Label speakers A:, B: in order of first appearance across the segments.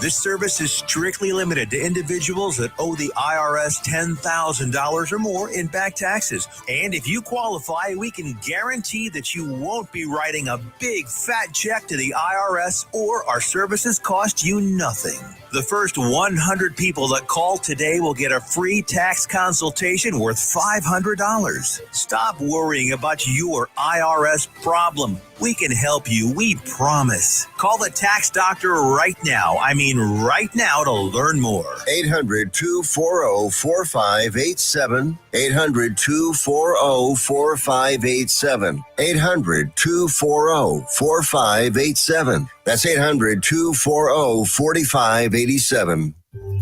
A: This service is strictly limited to individuals that owe the IRS $10,000 or more in back taxes. And if you qualify, we can guarantee that you won't be writing a big fat check to the IRS, or our services cost you nothing. The first 100 people that call today will get a free tax consultation worth $500. Stop worrying about your IRS problem. We can help you, we promise. Call the tax doctor right now. I mean right now to learn more.
B: 800-240-4587. 800-240-4587. 800-240-4587. That's 800-240-4587.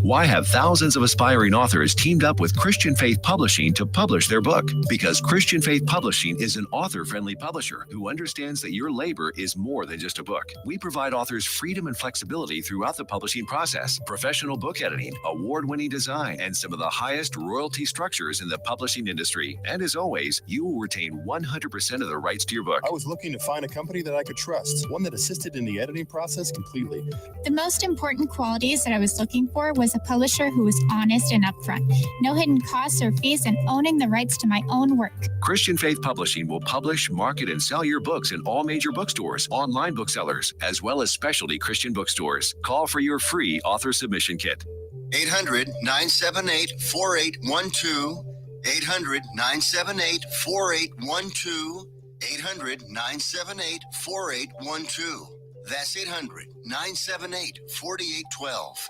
C: Why have thousands of aspiring authors teamed up with Christian Faith Publishing to publish their book? Because Christian Faith Publishing is an author-friendly publisher who understands that your labor is more than just a book. We provide authors freedom and flexibility throughout the publishing process, professional book editing, award-winning design, and some of the highest royalty structures in the publishing industry. And as always, you will retain 100% of the rights to your book.
D: I was looking to find a company that I could trust, one that assisted in the editing process completely.
E: The most important qualities that I was looking for was a publisher who was honest and upfront, no hidden costs or fees, and owning the rights to my own work.
C: Christian Faith Publishing will publish, market, and sell your books in all major bookstores, online booksellers, as well as specialty Christian bookstores. Call for your free author submission kit.
B: 800-978-4812. 800-978-4812. 800-978-4812. That's 800-978-4812.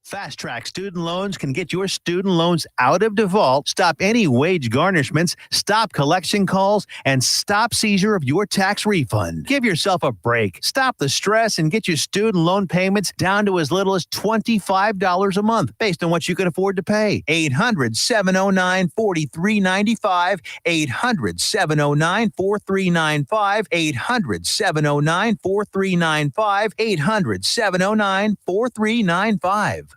F: Fast Track Student Loans can get your student loans out of default, stop any wage garnishments, stop collection calls, and stop seizure of your tax refund. Give yourself a break. Stop the stress and get your student loan payments down to as little as $25 a month based on what you can afford to pay. 800-709-4395. 800-709-4395. 800-709-4395. 800-709-4395.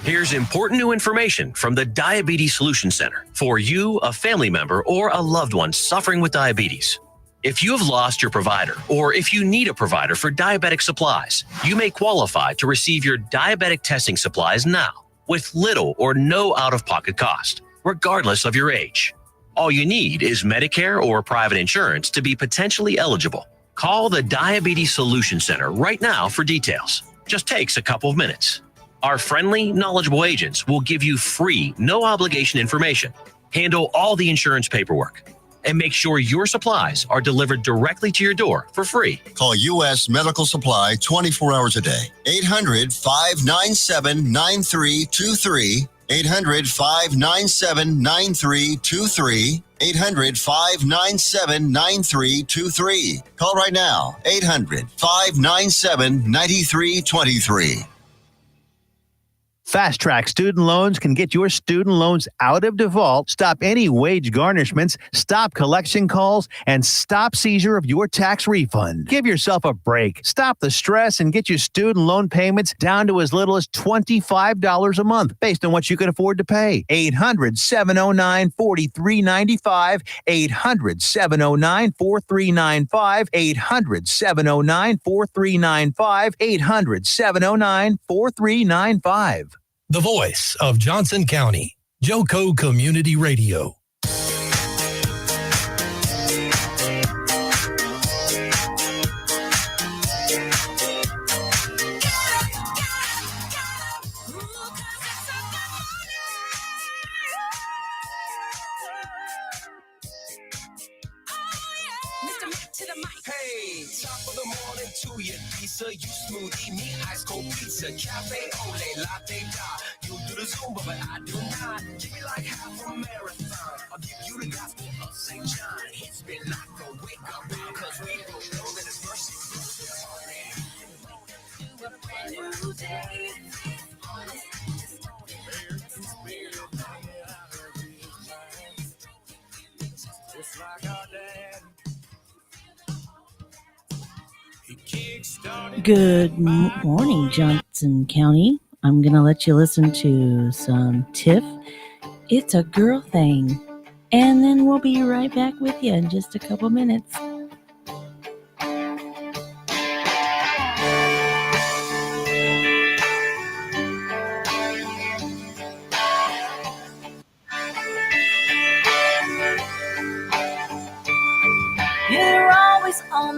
G: Here's important new information from the Diabetes Solution Center for you, a family member, or a loved one suffering with diabetes. If you have lost your provider, or if you need a provider for diabetic supplies, you may qualify to receive your diabetic testing supplies now with little or no out-of-pocket cost, regardless of your age. All you need is Medicare or private insurance to be potentially eligible. Call the Diabetes Solution Center right now for details. Just takes a couple of minutes. Our friendly, knowledgeable agents will give you free, no-obligation information, handle all the insurance paperwork, and make sure your supplies are delivered directly to your door for free.
B: Call U.S. Medical Supply 24 hours a day. 800-597-9323. 800-597-9323. 800-597-9323. Call right now. 800-597-9323.
F: Fast Track Student Loans can get your student loans out of default, stop any wage garnishments, stop collection calls, and stop seizure of your tax refund. Give yourself a break. Stop the stress and get your student loan payments down to as little as $25 a month based on what you can afford to pay. 800-709-4395. 800-709-4395. 800-709-4395. 800-709-4395.
H: The voice of Johnson County, JOCO Community Radio.
I: Hey, top of the morning to you, Lisa. You smoothie, me ice cold pizza, cafe ole, latte da. You do the Zumba, but I do not. Give me like half a marathon. I'll give you the gospel of St. John. It's been like a wake up, cause we don't know that it's mercy. A brand new day. It's like our dad.
J: Good morning, Johnson County. I'm going to let you listen to some Tiff. It's a girl thing. And then we'll be right back with you in just a couple minutes.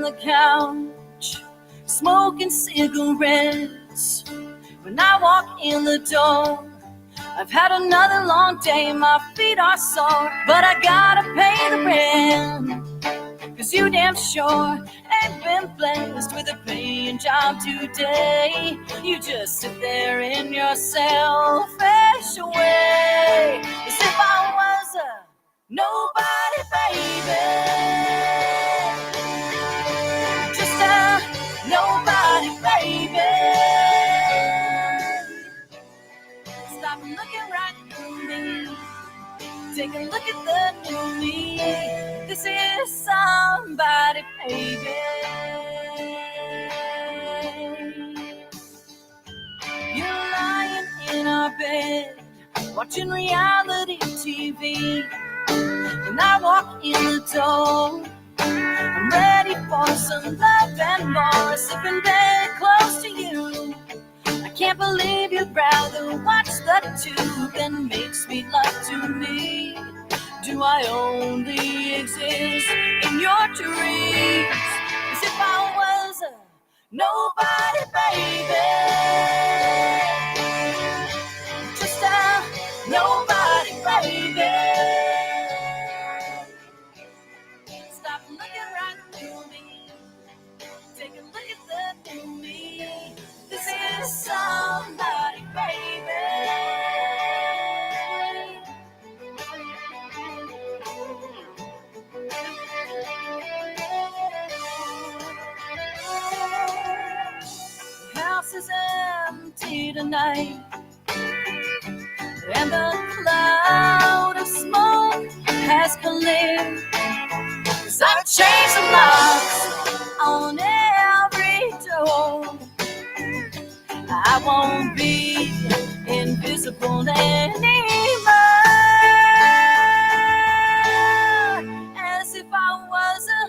J: the couch, smoking cigarettes. When I walk in the door, I've had another long day, my feet are sore, but I gotta pay the rent. 'Cause you damn sure ain't been blessed with a paying job today. You just sit there in your selfish way, as if I was a nobody, baby. Just a nobody, baby. Stop looking right through me. Take a look at the new me. This is somebody, baby. You're lying in our bed, watching reality TV. And I walk in the door, I'm ready for some love and more. Sipping bed close to you. I can't believe you'd rather watch the tube than make sweet love to me. Do I only exist in your dreams? As if I was a nobody, baby. Just a nobody, baby. Stop looking right through me. Take a look at the new me. This is somebody, baby. The house is empty tonight, and the cloud of smoke has cleared. 'Cause I've changed the locks on every door. I won't be invisible anymore. As if I was a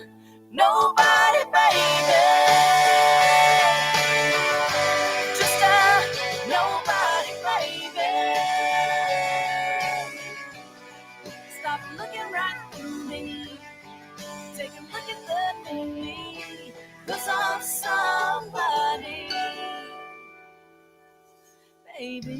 J: nobody, baby. Just a nobody, baby. Stop looking right through me. Take a look at the new me. 'Cause I'm somebody, baby.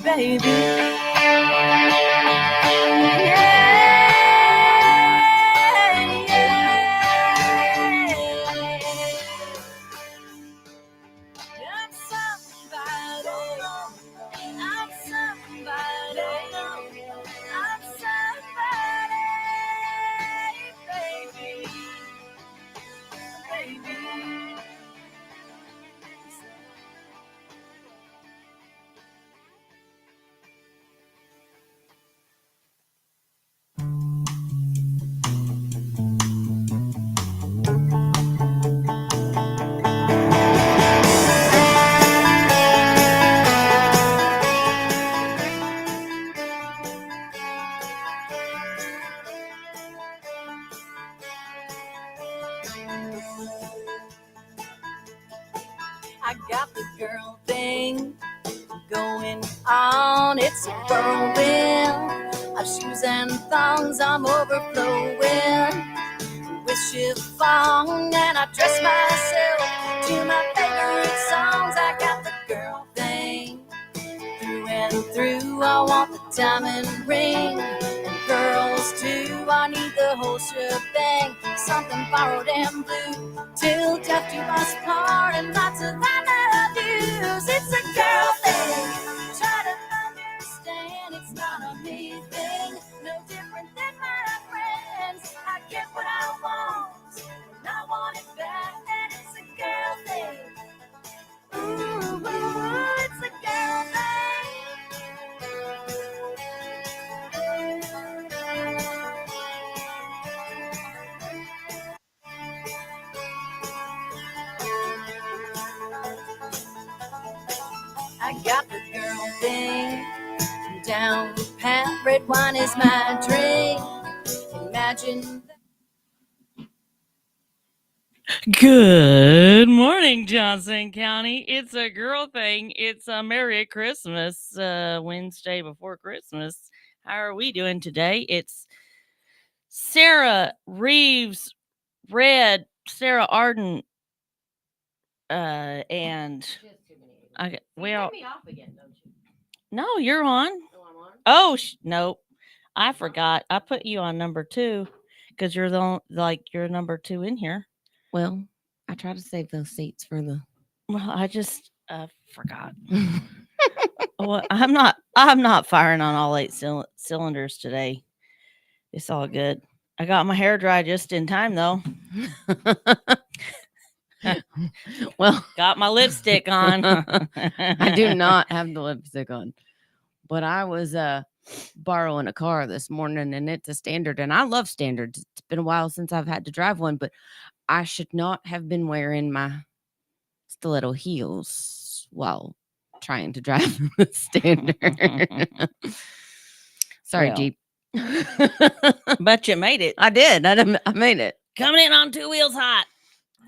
J: Baby. I'm somebody. I'm somebody. I'm somebody, baby. Baby. I got the girl thing going on. It's a whirlwind of shoes and thongs. I'm overflowing with chiffon, and I dress myself to my favorite songs. I got the girl thing through and through. I want the diamond ring, and girls too. I need the whole shebang, something borrowed and blue. Till death do us part, and lots of I love yous. It's a girl thing. Try to understand, it's not a me thing. No different than my friends. I get what I want, and I want it back. And it's a girl thing. Ooh, it's a girl thing. I got the girl thing down pat. Red wine is my drink. Imagine.
K: Good morning, Johnson County. It's a girl thing. It's a Merry Christmas Wednesday before Christmas. How are we doing today? It's Sarah Reeves, Red, Sarah Arden, and I. Well, me off again, don't you? No, you're on. Oh, I'm on. Oh, nope. I forgot. I put you on number 2 because you're you're number 2 in here.
L: Well, I try to save those seats for the.
K: Well, I just forgot. Well, I'm not firing on all 8 cylinders today. It's all good. I got my hair dry just in time though.
L: Well,
K: got my lipstick on.
L: I do not have the lipstick on, but I was borrowing a car this morning, and it's a Standard, and I love Standards. It's been a while since I've had to drive one, but I should not have been wearing my stiletto heels while trying to drive the Standard. Sorry,
K: Well.
L: Jeep.
K: But you made it.
L: I did. I made it.
K: Coming in on 2 wheels hot.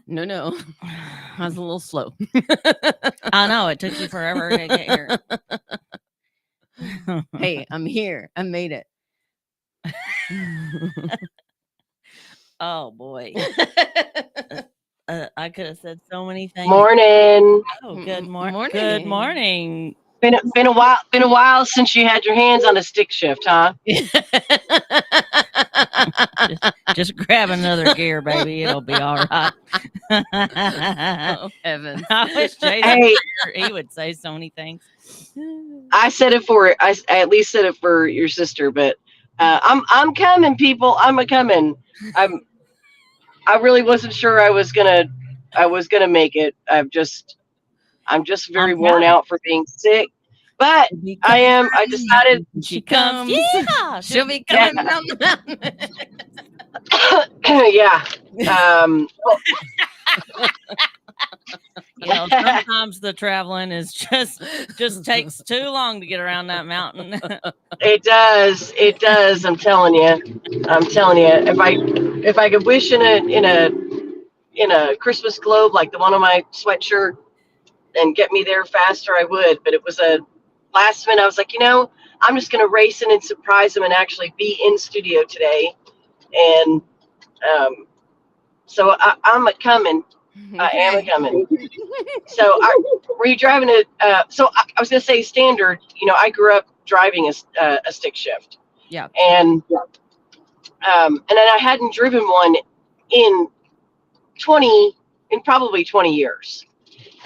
L: No. I was a little slow.
K: I know. It took you forever to get here.
L: Hey, I'm here. I made it.
K: Oh, boy. I could have said so many things.
M: Morning.
K: Oh, good
L: Morning.
K: Good morning.
M: Been a while. Been a while since you had your hands on a stick shift, huh?
K: Just grab another gear, baby. It'll be all right.
L: Oh, heavens.
K: I wish Jason
M: Hey.
K: was here. He would say so many things.
M: I said it for. I at least said it for your sister, but I'm coming, people. I'm a coming. I really wasn't sure I was gonna make it. I'm just very
K: I'm
M: worn
K: proud.
M: out for being sick, but I am. I decided.
K: She comes. Yeah.
L: She'll be coming down the mountain.
M: Yeah.
K: You know, sometimes the traveling is just takes too long to get around that mountain.
M: It does. It does. I'm telling you. If I could wish in a Christmas globe like the one on my sweatshirt and get me there faster, I would. But it was a last minute. I was like, I'm just gonna race in and surprise them and actually be in studio today. And so I'm a coming. I am a coming. So were you driving I was gonna say Standard. I grew up driving a stick shift.
L: Yeah.
M: And then I hadn't driven one in probably 20 years.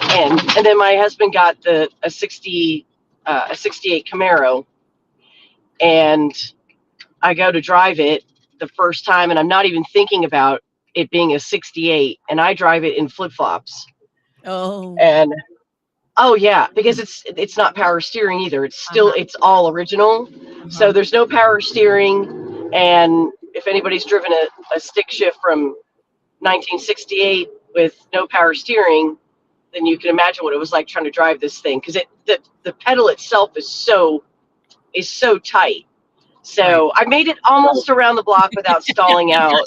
M: And then my husband got a 68 Camaro, and I go to drive it the first time, and I'm not even thinking about it being a 68, and I drive it in flip-flops.
L: Oh.
M: And oh yeah, because it's not power steering either. It's still it's all original. So there's no power steering. And if anybody's driven a stick shift from 1968 with no power steering, then you can imagine what it was like trying to drive this thing, because the pedal itself is so tight. So I made it almost around the block without stalling out.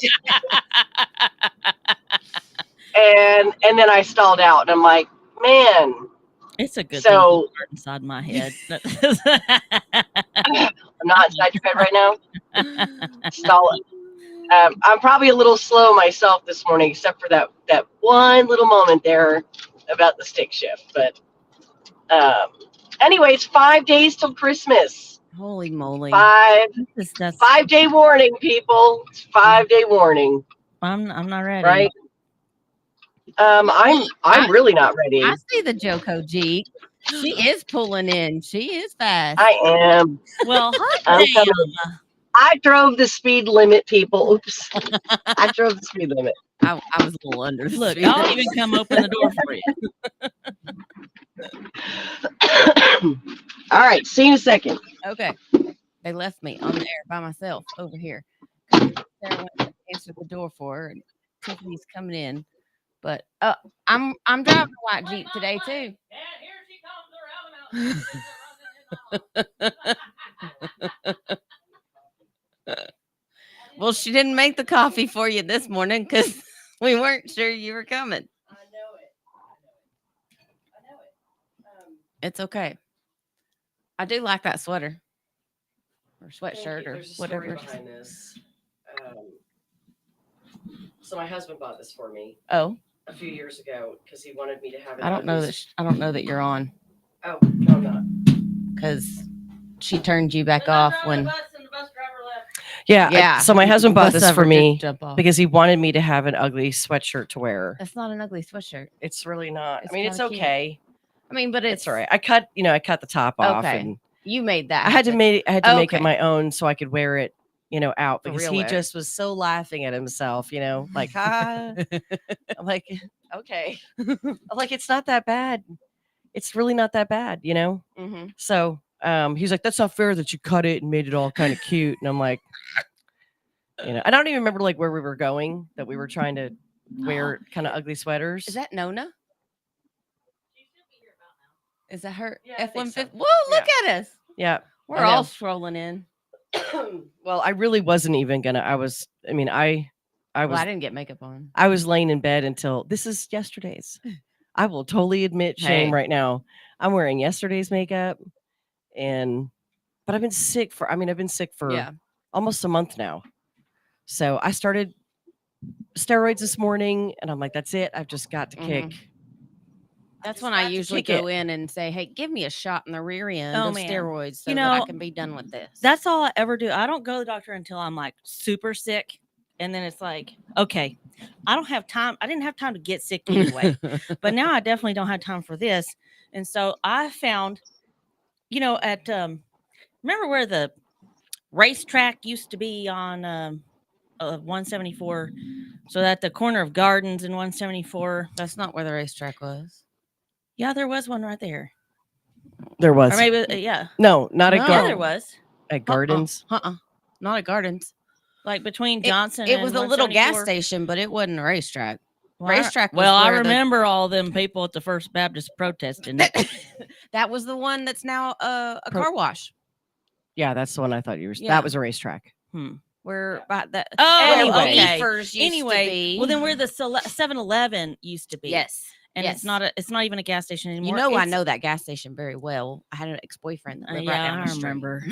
M: And then I stalled out, and I'm like, man.
K: It's a good
M: So
K: thing inside my head.
M: I'm not inside your head right now. Stall it. I'm probably a little slow myself this morning, except for that one little moment there about the stick shift. But anyways, 5 days till Christmas.
L: Holy moly!
M: 5 day warning, people. It's 5 day warning.
K: I'm not ready.
M: Right? I'm really not ready.
L: I see the JOCO Jeep. She is pulling in. She is fast.
M: I am.
K: Well,
M: I'm coming. I drove the speed limit, people. Oops. I drove the speed limit.
L: I was a little under.
K: Look, I'll even come open the door for you.
M: All right. See you in a second.
L: Okay. They left me on the air by myself over here. Sarah went to answer the door for her, and Tiffany's coming in. But I'm driving a white Jeep today too.
K: And here she comes around the mountain.
L: Well, she didn't make the coffee for you this morning because We weren't sure you were coming.
M: I know it.
L: It's okay. I do like that sweater or sweatshirt or
M: There's a
L: whatever.
M: story behind this. So my husband bought this for me
L: Oh,
M: a few years ago because he wanted me to have it.
L: I don't know that. I don't know that you're on
M: Oh, no, I'm not.
L: because she turned you back off when.
M: Yeah.
L: Yeah.
M: So my husband bought
L: Bus
M: this for
L: driver did
M: me
L: jump off.
M: because he wanted me to have an ugly sweatshirt to wear.
L: That's not an ugly sweatshirt.
M: It's really not.
L: It's
M: I mean, it's
L: kinda cute.
M: okay.
L: I mean, but
M: It's all right. I cut the top off,
L: Okay.
M: and
L: You made that.
M: I had to make
L: Okay.
M: it my own so I could wear it, out
L: For
M: because
L: real
M: he
L: wear.
M: just was so laughing at himself, like, ha. I'm like, okay. I'm like, it's not that bad. It's really not that bad,
L: Mm-hmm.
M: So he's like, that's not fair that you cut it and made it all kind of cute. And I'm like, I don't even remember like where we were going, that we were trying to wear kind of ugly sweaters.
L: Is that Nona? Is that her?
M: Yeah, I think so.
L: F-150. Whoa, look at us.
M: Yeah.
L: We're
M: I know.
L: all strolling in.
M: Well, I really wasn't even gonna. I was
L: I didn't get makeup on.
M: I was laying in bed until this is yesterday's. I will totally admit shame
L: Hey.
M: right now. I'm wearing yesterday's makeup, but I've been sick for almost a month now. So I started steroids this morning, and I'm like, that's it. I've just got to kick.
L: That's when I usually go in and say, hey, give me a shot in the rear end of steroids so that I can be done with this.
K: That's all I ever do. I don't go to the doctor until I'm like super sick. And then it's like, okay, I don't have time. I didn't have time to get sick anyway. But now I definitely don't have time for this. And so I found, at remember where the racetrack used to be on 174? So at the corner of Gardens and 174.
L: That's not where the racetrack was.
K: Yeah, there was one right there.
M: There was.
K: Or maybe, yeah.
M: No, not at
K: Yeah,
M: Gardens.
K: there was.
M: At Gardens?
L: Not at Gardens.
K: Like between Johnson
L: it
K: and
L: was a little gas
K: 174.
L: station, but it wasn't a racetrack.
K: Well,
L: Racetrack was
K: I
L: where
K: remember all them people at the First Baptist protesting.
L: that was the one that's now a car wash.
M: Yeah, that's the one I thought you were.
L: Yeah.
M: That was a racetrack.
L: Where about that?
K: Anyway,
L: Anyway,
K: well then where the 7-Eleven used to be.
L: Yes.
K: And
L: yes.
K: it's not even a gas station anymore.
L: I know that gas station very well. I had an ex-boyfriend that lived right down the street.
K: Remember.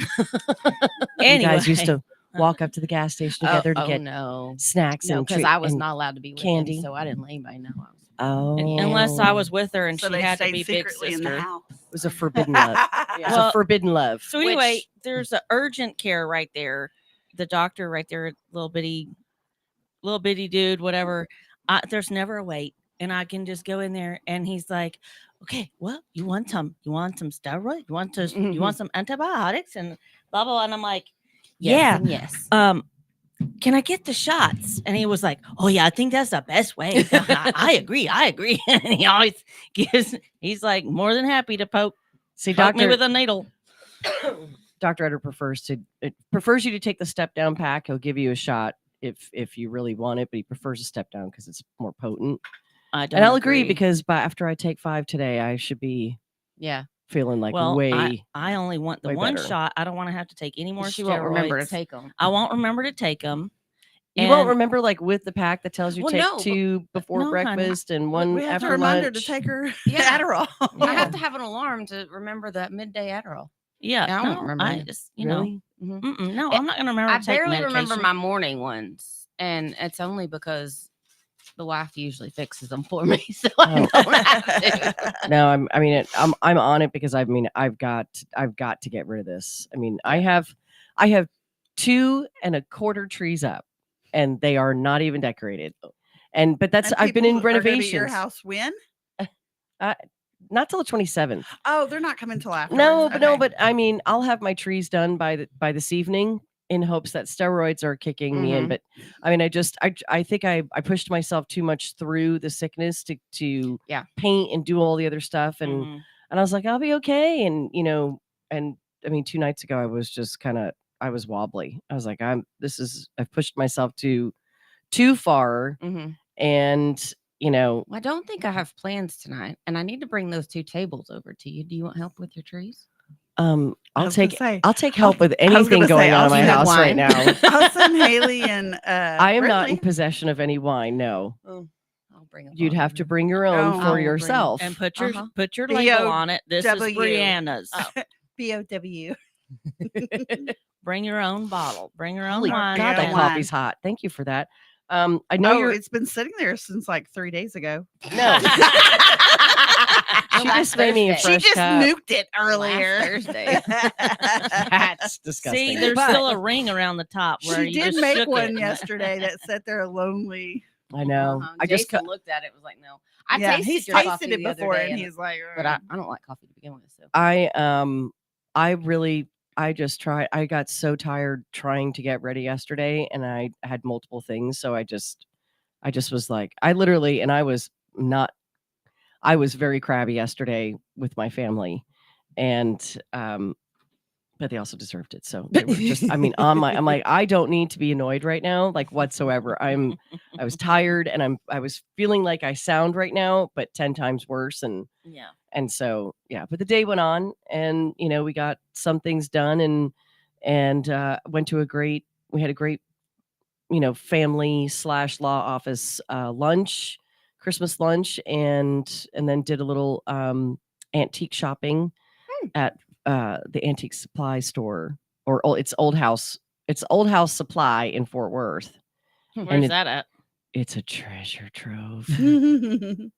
M: You guys used to walk up to the gas station together to get snacks and
L: because I was not allowed to be with
M: candy.
L: him, so I didn't let anybody know.
K: Unless I was with her and
N: So
K: she
N: they
K: had to
N: stayed
K: be big
N: secretly
K: sister.
N: in the house.
M: It was a forbidden love. It was a forbidden love.
K: So anyway, there's an urgent care right there. The doctor right there, little bitty dude, whatever. There's never a wait. And I can just go in there and he's like, okay, well, you want some steroid? You want some antibiotics and blah, blah, blah. And I'm like,
L: yes.
K: Can I get the shots? And he was like, oh yeah, I think that's the best way. I agree. And he always he's like more than happy to poke me with a needle.
M: Dr. Eder prefers you to take the step down pack. He'll give you a shot if you really want it, but he prefers a step down because it's more potent. I'll agree because after I take 5 today, I should be feeling like
K: I only want the one
M: better.
K: shot. I don't want to have to take any more.
L: She won't remember to take them.
K: I won't remember to take them.
M: You won't remember like with the pack that tells you take 2 before breakfast and 1
N: we have
M: after
N: to remind her
M: lunch.
N: to take her
L: Adderall.
N: Yeah.
L: I have to have an alarm to remember that midday Adderall.
K: Yeah,
L: I don't remember.
K: I just
M: Really?
K: no, I'm not gonna remember.
L: I
K: to take
L: barely remember
K: medication.
L: my morning ones, and it's only because the wife usually fixes them for me, so I don't have to.
M: No, I'm on it because I've got to get rid of this. I mean, I have 2 1/4 trees up, and they are not even decorated. But that's
N: And
M: I've been in
N: people are gonna be at
M: renovations.
N: your house when?
M: Not till the 27th.
N: Oh, they're not coming till after.
M: But I mean, I'll have my trees done by this evening in hopes that steroids are kicking me in. But I mean, I think I pushed myself too much through the sickness to paint and do all the other stuff. And I was like, I'll be okay. And, and I mean, 2 nights ago, I was just I was wobbly. I was like, I've pushed myself too far. And,
L: I don't think I have plans tonight, and I need to bring those 2 tables over to you. Do you want help with your trees?
O: I'll
N: was gonna
O: take
N: say,
O: I'll take help with
N: I was
O: anything
N: gonna say,
O: going on
N: I'll
O: in my
N: send
O: house right
L: wine.
O: now.
N: I'll send Haley and
O: I am not in
N: Brittany.
O: possession of any wine. No,
L: Oh, I'll bring a
O: you'd
L: bottle
O: have to
L: then.
O: bring your own
N: Oh.
O: for
L: I will bring-
O: yourself.
K: And put your
L: Uh-huh.
K: put your label on it. This is
N: BOW.
K: Brianna's.
N: BOW.
K: Bring your own bottle. Bring your
O: Holy
K: own wine.
O: God, that
N: Yeah,
O: coffee's
N: wine.
O: hot. Thank you for that. I know
N: Oh,
O: you're.
N: it's been sitting there since like 3 days ago.
O: No, she just made me a
L: Thursday.
O: fresh
N: She just
O: cup.
N: nuked it earlier.
L: Last Thursday.
O: That's disgusting.
K: See, there's
N: But-
K: still a ring around the top where
N: She
K: you
N: did
K: just
N: make
K: shook
N: one
K: it.
N: yesterday that sat there lonely.
O: I know. I just
L: Jason looked at it. Was like, no. I
N: Yeah,
L: tasted
N: he's
L: your
N: tasted
L: coffee
N: it
L: the other
N: before,
L: day,
N: and he's like,
L: but I don't like coffee to begin with. So
O: I just tried. I got so tired trying to get ready yesterday, and I had multiple things. So I just was like, I literally, and I was very crabby yesterday with my family, and but they also deserved it. So they were just, I mean, I'm like, I don't need to be annoyed right now, like whatsoever. I was tired, and I was feeling like I sound right now, but 10 times worse, and
K: Yeah.
O: And so, yeah, but the day went on, and we got some things done, and went to we had a great, family / law office lunch, Christmas lunch, and then did a little antique shopping at the antique supply store, it's Old House Supply in Fort Worth.
K: Where's that at?
O: It's a treasure trove.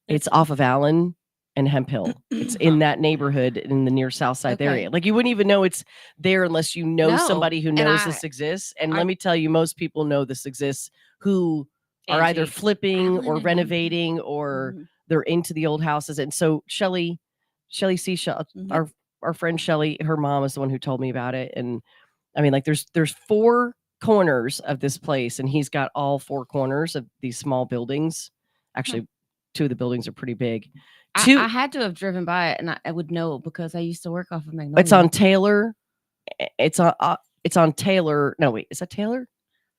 O: It's off of Allen and Hemp Hill. It's in that neighborhood in the near South Side area. Like, you wouldn't even know it's there unless you know
L: No,
O: somebody who
L: and
O: knows this exists. And let me tell you, most people know this exists who are either
K: Antiques.
O: flipping
L: Allen
O: or
L: and
O: renovating, or they're into the old houses. And so Shelly Seashell, our friend Shelly, her mom is the one who told me about it. And I mean, like, there's 4 corners of this place, and he's got all 4 corners of these small buildings. Actually, 2 of the buildings are pretty big.
L: I had to have driven by it, and I would know because I used to work off of Magnolia.
O: It's on Taylor. It's on Taylor. No, wait, is that Taylor?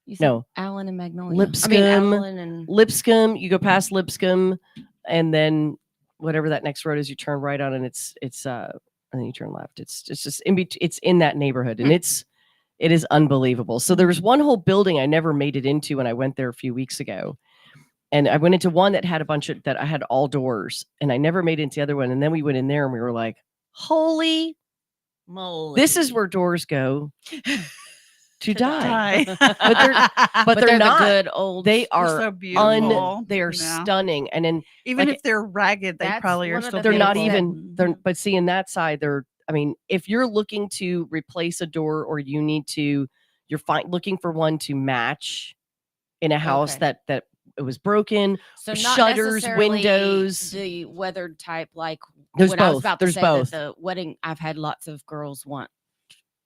L: You said
O: No,
L: Allen and Magnolia.
O: Lipscomb.
L: Allen and
O: Lipscomb. You go past Lipscomb, and then whatever that next road is, you turn right on, and it's and then you turn left. It's just in between. It's in that neighborhood, and it is unbelievable. So there was one whole building I never made it into when I went there a few weeks ago. And I went into one that had that I had all doors, and I never made it into the other one. And then we went in there, and we were like, holy
K: moly.
O: This is where doors go to die.
N: Die.
O: But they're not
L: the good old.
O: They are
N: so beautiful.
O: they are
N: Yeah.
O: stunning. And then
N: Even
O: like,
N: if they're ragged, they
L: That's
N: probably are
L: one of
N: still
L: the
O: they're not
L: things that-
N: beautiful.
O: even but see, in that side, I mean, if you're looking to replace a door, or you're looking for one to match in a house
L: Okay.
O: that it was broken,
L: So not
O: shutters,
L: necessarily
O: windows.
L: the weathered type, like
O: There's
L: what I was
O: both.
L: about
O: There's
L: to say.
O: both.
L: That the wedding, I've had lots of girls want.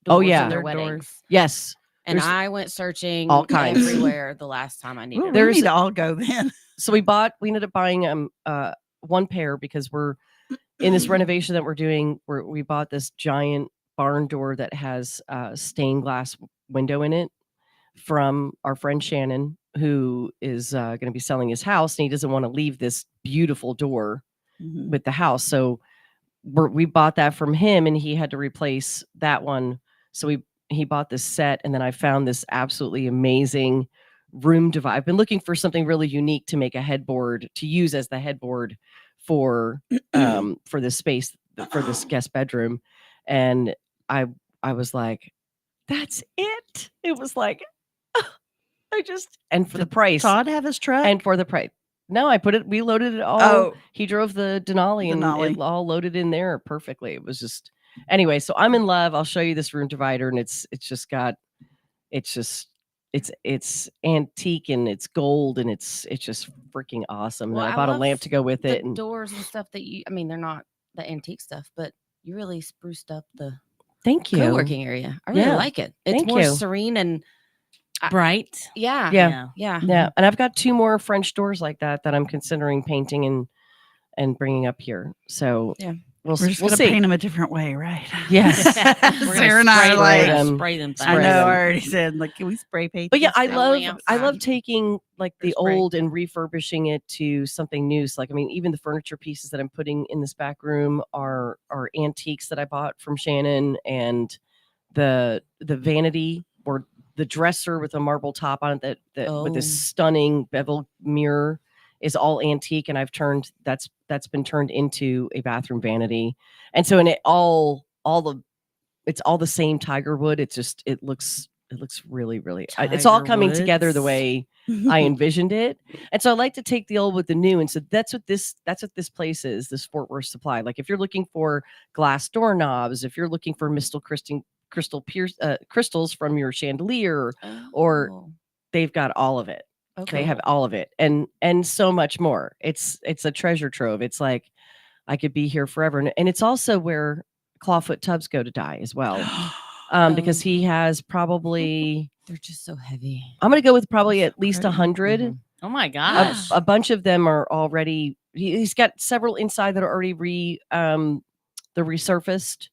O: Oh,
L: doors in
O: yeah.
L: their
N: Their doors.
L: weddings,
O: Yes.
L: and
O: There's
L: I went searching
O: all kinds.
L: everywhere the last time I needed.
N: Ooh,
L: one.
N: we
O: There's-
N: need to all go then.
O: So we ended up buying one pair, because we're in this renovation that we're doing, where we bought this giant barn door that has a stained glass window in it from our friend Shannon, who is going to be selling his house, and he doesn't want to leave this beautiful door with the house. So we bought that from him, and he had to replace that one. So he bought this set, and then I found this absolutely amazing room divider. I've been looking for something really unique to make a headboard to use as the headboard for this space, for this guest bedroom. And I was like, that's it. It was like, and for the price.
N: Todd have his truck?
O: And for the price. No, we loaded it all.
N: Oh.
O: He drove the Denali, and
N: Denali.
O: it all loaded in there perfectly. It was just, anyway, so I'm in love. I'll show you this room divider, and it's antique, and it's gold, and it's just freaking awesome.
L: Well,
O: And I bought a
L: love
O: lamp to go with
L: the
O: it. And
L: doors and stuff that they're not the antique stuff, but you really spruced up the
O: thank you.
L: co-working area. I really
O: Yeah.
L: like it. It's
O: Thank
L: more
O: you.
L: serene and
K: Bright.
L: yeah.
O: Yeah.
L: Yeah.
O: Yeah, and I've got 2 more French doors like that I'm considering painting and bringing up here. So
L: Yeah.
O: we'll
N: We're just
O: we'll
N: gonna
O: see.
N: paint them a different way, right?
O: Yes.
N: Sarah and I are like,
K: spray them.
N: I know.
O: them.
N: I already said, like, can we spray paint?
O: But yeah,
N: this
O: I
N: thing?
O: love taking like the
N: spray.
O: old and refurbishing it to something new. So like, I mean, even the furniture pieces that I'm putting in this back room are antiques that I bought from Shannon, and the vanity or the dresser with a marble top on it that with this stunning bevel mirror is all antique, and I've turned that's been turned into a bathroom vanity. And so it's all the same tiger wood. It's just it looks really it's all coming together the way I envisioned it. And so I like to take the old with the new. And so that's what this place is, this Fort Worth Supply. Like if you're looking for glass doorknobs, if you're looking for crystals from your chandelier, or they've got all of it.
L: Okay.
O: They have all of it and so much more. It's a treasure trove. It's like I could be here forever. And it's also where Clawfoot Tubbs go to die as well. Because he has probably,
L: they're just so heavy.
O: I'm going to go with probably at least 100.
K: Oh my gosh.
O: A bunch of them are already, he's got several inside that are already they're resurfaced.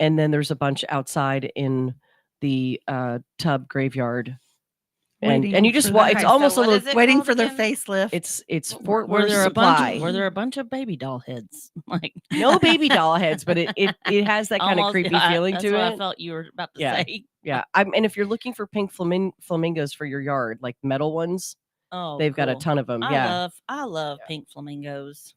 O: And then there's a bunch outside in the Tubb graveyard. And you just it's almost a little
N: waiting for their facelift.
O: It's Fort
K: Were
O: Worth
K: there
O: Supply.
K: were there a bunch of baby doll heads? Like
O: no baby doll heads, but it has that kind of
K: Almost,
O: creepy
K: yeah,
O: feeling
K: that's
O: to
K: what
O: it.
K: I felt you were about to
O: Yeah.
K: say.
O: Yeah. And if you're looking for pink flamingos for your yard, like metal ones,
K: Oh,
O: they've got a
K: cool.
O: ton of them.
K: I love pink flamingos.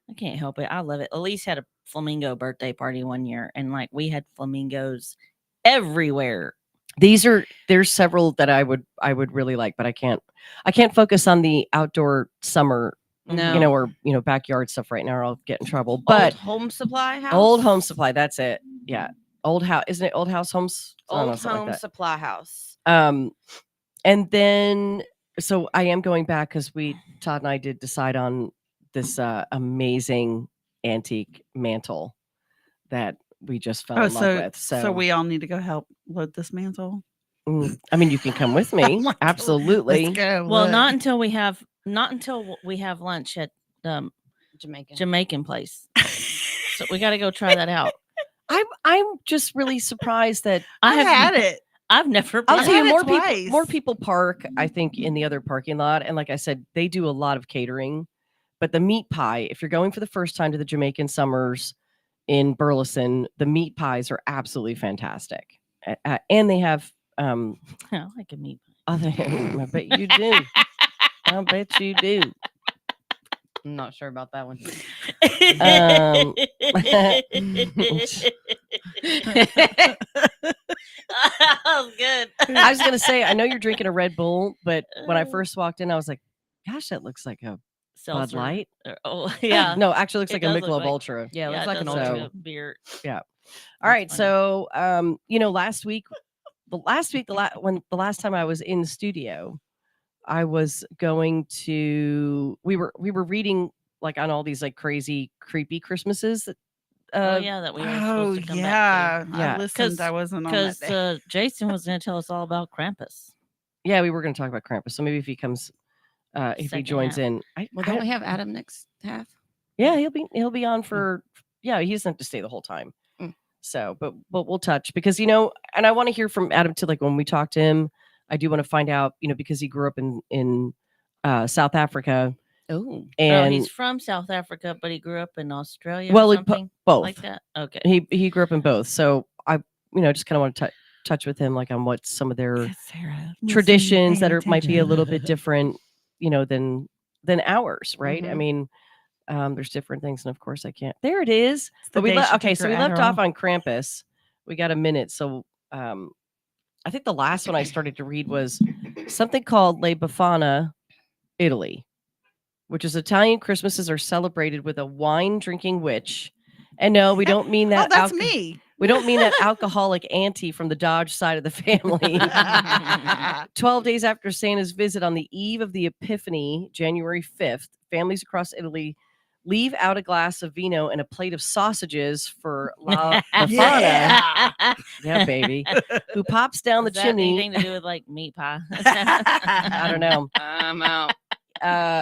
K: I can't help it. I love it. Elise had a flamingo birthday party one year, and like we had flamingos everywhere.
O: There's several that I would really like, but I can't focus on the outdoor summer,
K: No.
O: or backyard stuff right now, or I'll get in trouble. But
L: Old Home Supply House.
O: Old Home Supply, that's it. Yeah. Old house, isn't it? Old House Homes. I don't know,
L: Old
O: something
L: Home
O: like that.
L: Supply House.
O: And then so I am going back because Todd and I did decide on this amazing antique mantle that we just fell in love with.
N: So we all need to go help load this mantle.
O: I mean, you can come with me. Absolutely.
N: Let's go.
K: Well,
N: look.
K: not until we have lunch at Jamaican place. So we got to go try that out.
O: I'm just really surprised that
N: I have had it.
K: I've never.
O: I'll tell you,
N: twice.
O: more people park, I think, in the other parking lot. And like I said, they do a lot of catering. But the meat pie, if you're going for the first time to the Jamaican Summers in Burleson, the meat pies are absolutely fantastic. And they have
K: I like a meat
O: pie. I bet you do. I bet you do.
L: I'm not sure about that one.
K: Oh, good.
O: I was gonna say, I know you're drinking a Red Bull, but when I first walked in, I was like, "Gosh, that looks like a Bud Light."
K: Oh, yeah.
O: No, actually, looks
K: It
O: like a
K: does look
O: Michelob
K: like-
O: Ultra.
L: Yeah, it looks
K: it
L: like an
K: does
L: ultra.
K: look like a beer.
O: Yeah. All right. So, last week, when the last time I was in the studio, I was going to. We were reading like on all these like crazy, creepy Christmases that.
K: That we were supposed to come back to.
N: I listened. I wasn't on that day.
K: Because Jason was going to tell us all about Krampus.
O: Yeah, we were going to talk about Krampus. So maybe if he comes, if he
K: Second
O: joins
K: half.
O: in,
L: Well, don't we have Adam next half?
O: Yeah, he'll be on for. Yeah, he doesn't have to stay the whole time. So, but we'll touch because and I want to hear from Adam too. Like when we talk to him, I do want to find out, because he grew up in South Africa.
L: Oh,
O: and
K: he's from South Africa, but he grew up in Australia.
O: Well,
K: or something
O: both
K: like that. Okay,
O: he grew up in both. So I, just kind of want to touch with him, like on what some of their traditions that might be a little bit different, than ours, right? I mean, there's different things, and of course I can't. There it is. But we so we left off on Krampus. We got a minute, so I think the last one I started to read was something called Le Befana, Italy, which is Italian Christmases are celebrated with a wine-drinking witch. And no, we don't mean that.
N: That's me.
O: We don't mean that alcoholic auntie from the Dodge side of the family. 12 days after Santa's visit on the eve of the Epiphany, January 5th, families across Italy leave out a glass of vino and a plate of sausages for La Befana. Yeah, baby. Who pops down the
K: Does that have
O: chimney.
K: anything to do with like meat pie?
O: I don't know.
L: I'm out.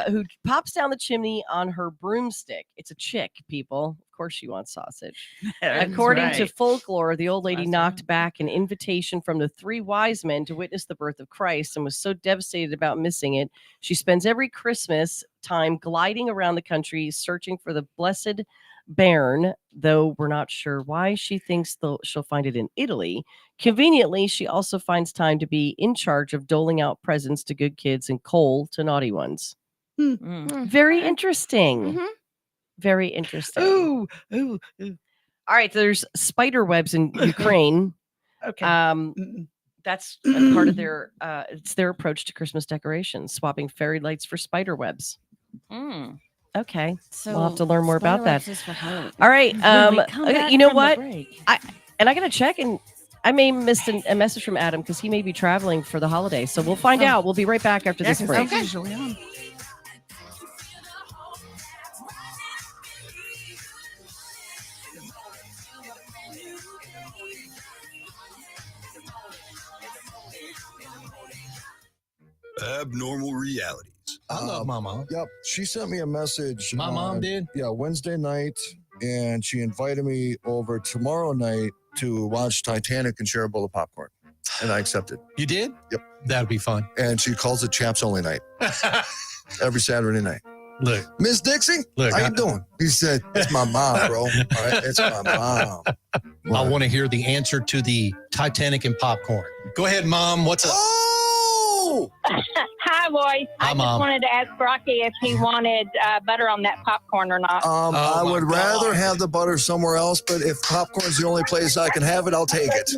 O: Who pops down the chimney on her broomstick. It's a chick, people. Of course she wants sausage.
N: That's
O: According to
N: right.
O: folklore, the old lady
K: That's
O: knocked back an invitation from the three wise men to witness the birth of Christ and was so devastated about missing it. She spends every Christmas time gliding around the country searching for the blessed bairn, though we're not sure why she thinks she'll find it in Italy. Conveniently, she also finds time to be in charge of doling out presents to good kids and coal to naughty ones. Very interesting.
L: Mm-hmm.
O: Very interesting.
N: Ooh.
O: All right, there's spider webs in Ukraine.
N: Okay.
O: That's a part of their it's their approach to Christmas decorations, swapping fairy lights for spider webs. Okay,
L: So
O: we'll have to learn more about
L: spider
O: that.
L: webs is for Halloween.
O: All right,
L: When we come back
O: you know
L: from the
O: what?
L: break.
O: I gotta check, and I may have missed a message from Adam because he may be traveling for the holiday. So we'll find out. We'll be right back after this break.
N: That's usually on.
P: Abnormal realities.
Q: I love my mom.
R: Yep. She sent me a message.
Q: My mom did?
R: Yeah, Wednesday night. And she invited me over tomorrow night to watch Titanic and share a bowl of popcorn. And I accepted.
Q: You did?
R: Yep.
Q: That'd be fun.
R: And she calls it Chaps Only Night. Every Saturday night.
Q: Look.
R: Miss Dixie,
Q: Look,
R: how you doing? He said, it's my mom, bro. All right, it's my mom.
Q: I want to hear the answer to the Titanic and popcorn. Go ahead, Mom. What's up?
R: Oh!
S: Hi, boys. I just
Q: Mom.
S: wanted to ask Rocky if he wanted butter on that popcorn or not.
R: I would rather have the butter somewhere else, but if popcorn's the only place I can have it, I'll take it.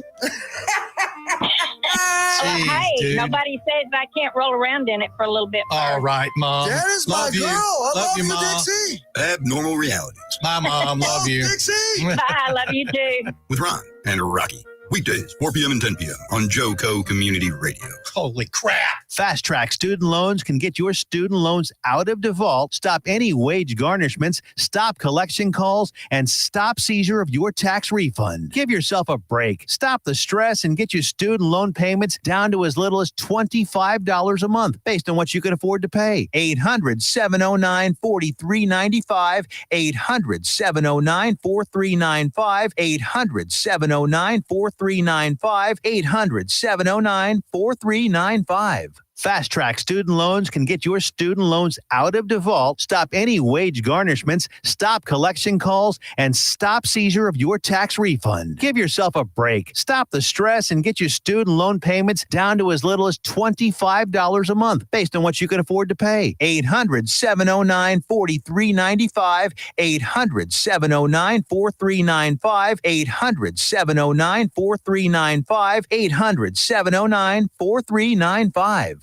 S: Hey,
Q: dude.
S: nobody says I can't roll around in it for a little bit.
Q: All right, Mom.
R: That is my
Q: Love you.
R: girl. I love
Q: you,
R: you,
Q: Mom.
R: Dixie.
P: Abnormal realities.
Q: My mom. Love you.
R: Dixie.
S: I love you too.
P: With Ron and Rocky. Weekdays, 4 p.m. and 10 p.m. on JOCO Community Radio.
Q: Holy crap.
F: Fast Track Student Loans can get your student loans out of default, stop any wage garnishments, stop collection calls, and stop seizure of your tax refund. Give yourself a break. Stop the stress and get your student loan payments down to as little as $25 a month based on what you can afford to pay. 800-709-4395. 800-709-4395. 800-709-4395. 800-709-4395. Fast Track Student Loans can get your student loans out of default, stop any wage garnishments, stop collection calls, and stop seizure of your tax refund. Give yourself a break. Stop the stress and get your student loan payments down to as little as $25 a month based on what you can afford to pay. 800-709-4395. 800-709-4395. 800-709-4395. 800-709-4395.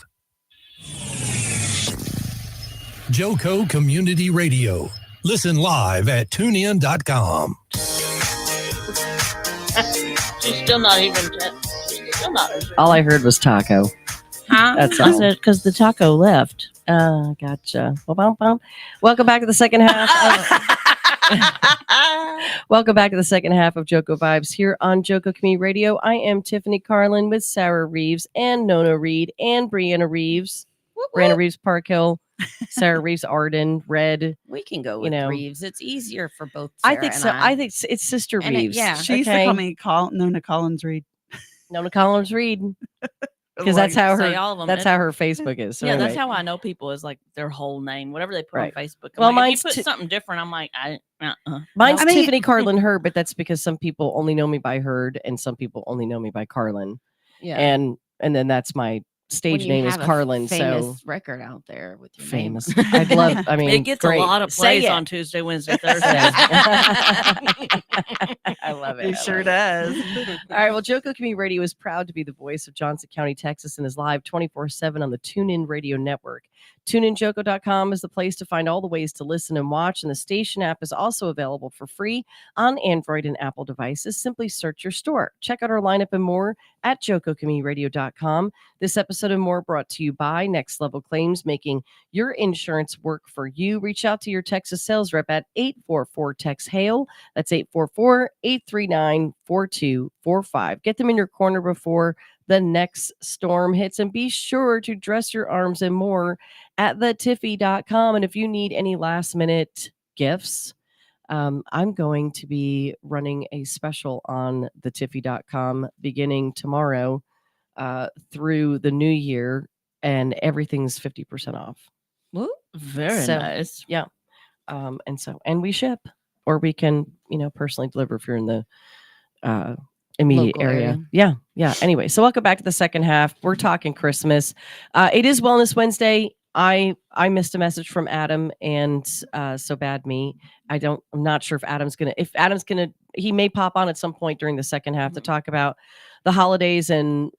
H: JOCO Community Radio. Listen live at tunein.com.
K: She's still not even. She's still not.
O: All I heard was taco.
L: Huh?
O: That's
J: I
O: all.
J: said because the taco left.
O: Gotcha. Welcome back to the second half. Welcome back to the second half of JOCO Vibes here on JOCO Community Radio. I am Tiffany Carlin with Sarah Reeves and Nona Reed and Brianna Reeves. Brianna Reeves Park Hill, Sarah Reeves Arden, Red.
L: We can go with Reeves. It's easier for both.
O: I
L: Sarah
O: think
L: and
O: so. I think it's Sister
L: And
O: Reeves.
N: She used to call me Nona Collins Reed.
O: Nona Collins Reed. Because
N: Like,
O: that's how
K: say
O: her
K: all of them.
O: that's how her Facebook is. So
K: yeah,
O: anyway.
K: that's how I know people is like their whole name, whatever they put
O: Right.
K: on Facebook.
O: Well,
K: Well,
O: mine's
K: if you put something different, I'm like,
O: Mine's
K: Nope.
O: Tiffany Carlin Hurd, but that's because some people only know me by Hurd and some people only know me by Carlin.
L: Yeah.
O: And then that's my stage
L: When you
O: name is
L: have a
O: Carlin.
L: famous
O: So
L: record out there with your
O: famous.
L: name.
O: I'd love. I mean,
K: it gets
O: great.
K: a lot of
O: Say
K: plays
O: it.
K: on Tuesday, Wednesday, Thursday.
O: I love it.
N: It sure does.
O: All right. Well, JOCO Community Radio is proud to be the voice of Johnson County, Texas, and is live 24/7 on the TuneIn Radio Network. TuneInJoco.com is the place to find all the ways to listen and watch, and the station app is also available for free on Android and Apple devices. Simply search your store. Check out our lineup and more at JOCOCommunityRadio.com. This episode and more brought to you by Next Level Claims, making your insurance work for you. Reach out to your Texas sales rep at 844-TEX-HAIL. That's 844-839-4245. Get them in your corner before the next storm hits, and be sure to dress your arms and more at thetiffy.com. And if you need any last minute gifts, I'm going to be running a special on the Tiffy.com beginning tomorrow through the new year, and everything's 50% off.
K: Woo, very nice.
O: Yeah. And we ship, or we can, personally deliver if you're in the immediate
L: Local area.
O: Yeah. Anyway, so welcome back to the second half. We're talking Christmas. It is Wellness Wednesday. I missed a message from Adam, and so bad me. I'm not sure if Adam's gonna. He may pop on at some point during the second half to talk about the holidays and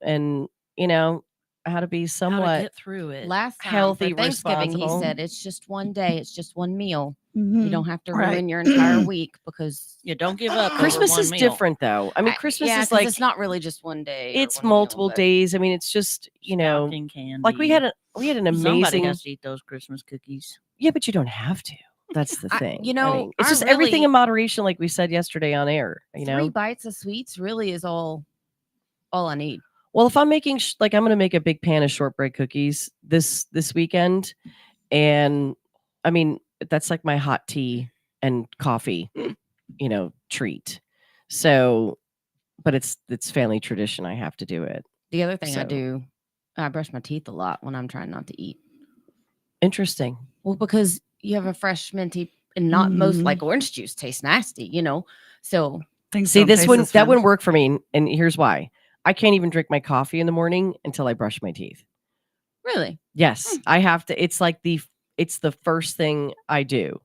O: how to be somewhat
K: get through it.
L: Last time
O: healthy,
L: for Thanksgiving,
O: responsible.
L: he said it's just one day, it's just one meal.
N: Mhm.
L: You don't have to
N: Right.
L: ruin your entire week because
K: You don't give up.
O: Christmas
K: over one
O: is
K: meal.
O: different, though. I mean, Christmas
L: yeah,
O: is
L: 'cause
O: like
L: it's not really just one day. or
O: it's
L: one meal,
O: multiple
L: but-
O: days. I mean, it's just
K: Stocking candy.
O: like we had an
K: Somebody
O: amazing.
K: has to eat those Christmas cookies.
O: Yeah, but you don't have to. That's the
L: I-
O: thing.
L: you know,
O: I mean, it's
L: I
O: just everything
L: really-
O: in moderation, like we said yesterday on air.
L: 3 bites of sweets really is all I need.
O: Well, if I'm making I'm going to make a big pan of shortbread cookies this weekend, and I mean that's like my hot tea and coffee, treat. So, but it's family tradition. I have to do it.
L: The other thing I
O: So-
L: do, I brush my teeth a lot when I'm trying not to eat.
O: Interesting.
L: Well, because you have a fresh minty, and not most
O: Mhm.
L: like orange juice tastes nasty, So
N: Things
O: See,
N: don't
O: this
N: taste
O: wouldn't
N: as
O: that
N: fun.
O: wouldn't work for me, and here's why. I can't even drink my coffee in the morning until I brush my teeth.
L: really,
O: Yes, I have to. It's like it's the first thing I do.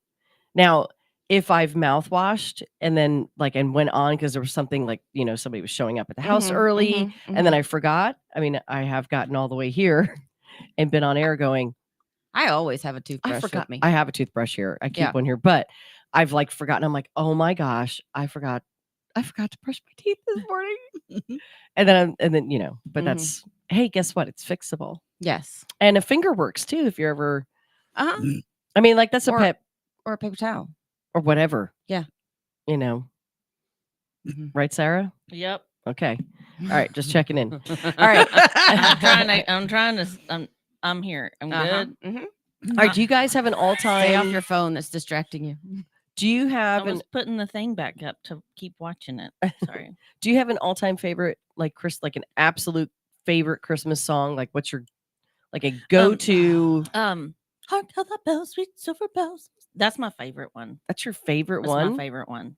O: Now, if I've mouthwashed and then and went on because there was something somebody was showing up at the house
L: Mhm,
O: early,
L: mhm,
O: and then I forgot. I mean, I have gotten all the way here and been on air going,
L: I always have a
O: I
L: toothbrush
O: forgot.
L: with me.
O: I have a toothbrush here. I keep
L: Yeah.
O: one here, but I've forgotten. I'm like, oh my gosh, I forgot to brush my teeth this morning. and then but
L: Mhm.
O: that's hey, guess what? It's fixable.
L: Yes.
O: And a finger works too if you're ever.
L: Uh-huh.
O: I mean, that's a
L: Or-
O: pet
L: Or a paper towel.
O: or whatever.
L: Yeah.
O: Mhm. Right, Sarah?
K: Yep.
O: Okay. All right, just checking in. All right.
K: I'm here. I'm
L: Uh-huh.
K: good.
L: Mhm.
O: All right. Do you guys have an all-time?
L: Stay off your phone that's distracting you.
O: Do you
K: I
O: have
K: was putting the thing back up to keep watching it. Sorry.
O: Do you have an all-time favorite, an absolute favorite Christmas song? Like, what's your a go-to?
K: Hark how the bells, sweet silver bells. That's my favorite one.
O: That's your favorite
K: That's
O: one.
K: my favorite one.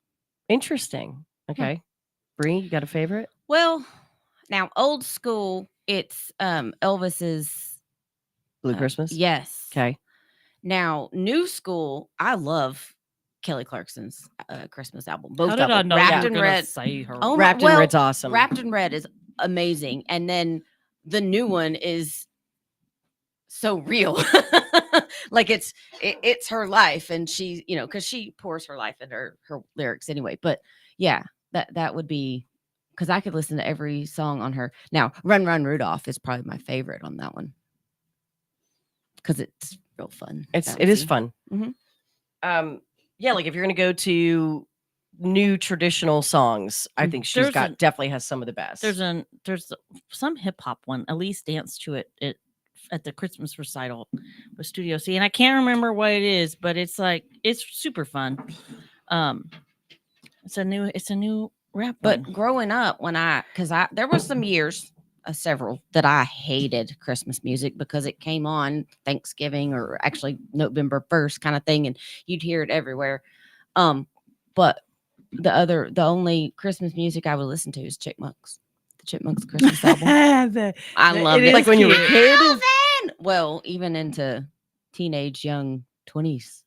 O: Interesting. Okay, Bree, you got a favorite?
L: Well, now old school, it's Elvis's
O: Blue Christmas.
L: Yes.
O: Okay.
L: Now new school, I love Kelly Clarkson's Christmas album. Both
K: How
L: of
K: did I
L: them.
K: know you
L: Wrapped
K: were
L: in
K: gonna
L: Red.
K: say her?
L: Oh,
O: Wrapped in Red's awesome.
L: Wrapped in Red is amazing, and then the new one is so real. It's her life, and she, because she pours her life into her lyrics anyway. But yeah, that would be, because I could listen to every song on her. Now, Run Run Rudolph is probably my favorite on that one because it's real fun.
O: It is
L: bouncy.
O: fun.
L: Mhm.
O: Yeah, if you're gonna go to new traditional songs, I think she's definitely has some of the best.
K: There's some hip hop one. Elise danced to it at the Christmas recital with Studio C, and I can't remember what it is, but it's super fun. It's a new rap
L: But
K: one.
L: growing up, there were some years, several, that I hated Christmas music because it came on Thanksgiving or actually November 1st kind of thing, and you'd hear it everywhere. But the only Christmas music I would listen to is Chipmunks. The Chipmunks Christmas album. I loved it.
O: Like when you were a kid.
L: Calvin! Well, even into teenage, young 20s,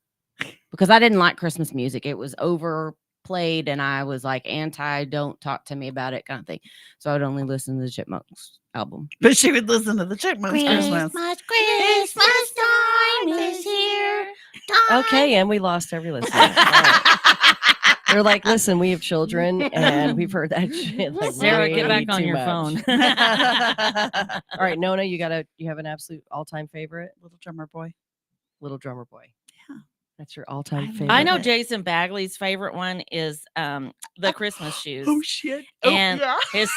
L: because I didn't like Christmas music. It was overplayed, and I was anti, don't talk to me about it kind of thing. So I would only listen to the Chipmunks album.
N: But she would listen to the Chipmunks Christmas.
L: Christmas time is here.
O: Okay, and we lost every listener. All right. They're like, listen, we have children, and we've heard that shit.
K: Sarah, get
O: way
K: back on
O: too
K: your
O: much.
K: phone.
O: All right, Nona, you have an absolute all-time favorite?
N: Little Drummer Boy.
O: Little Drummer Boy.
N: Yeah.
O: That's your all-time favorite.
K: I know Jason Bagley's favorite one is the Christmas shoes.
N: Oh shit!
K: And
N: yeah.
K: his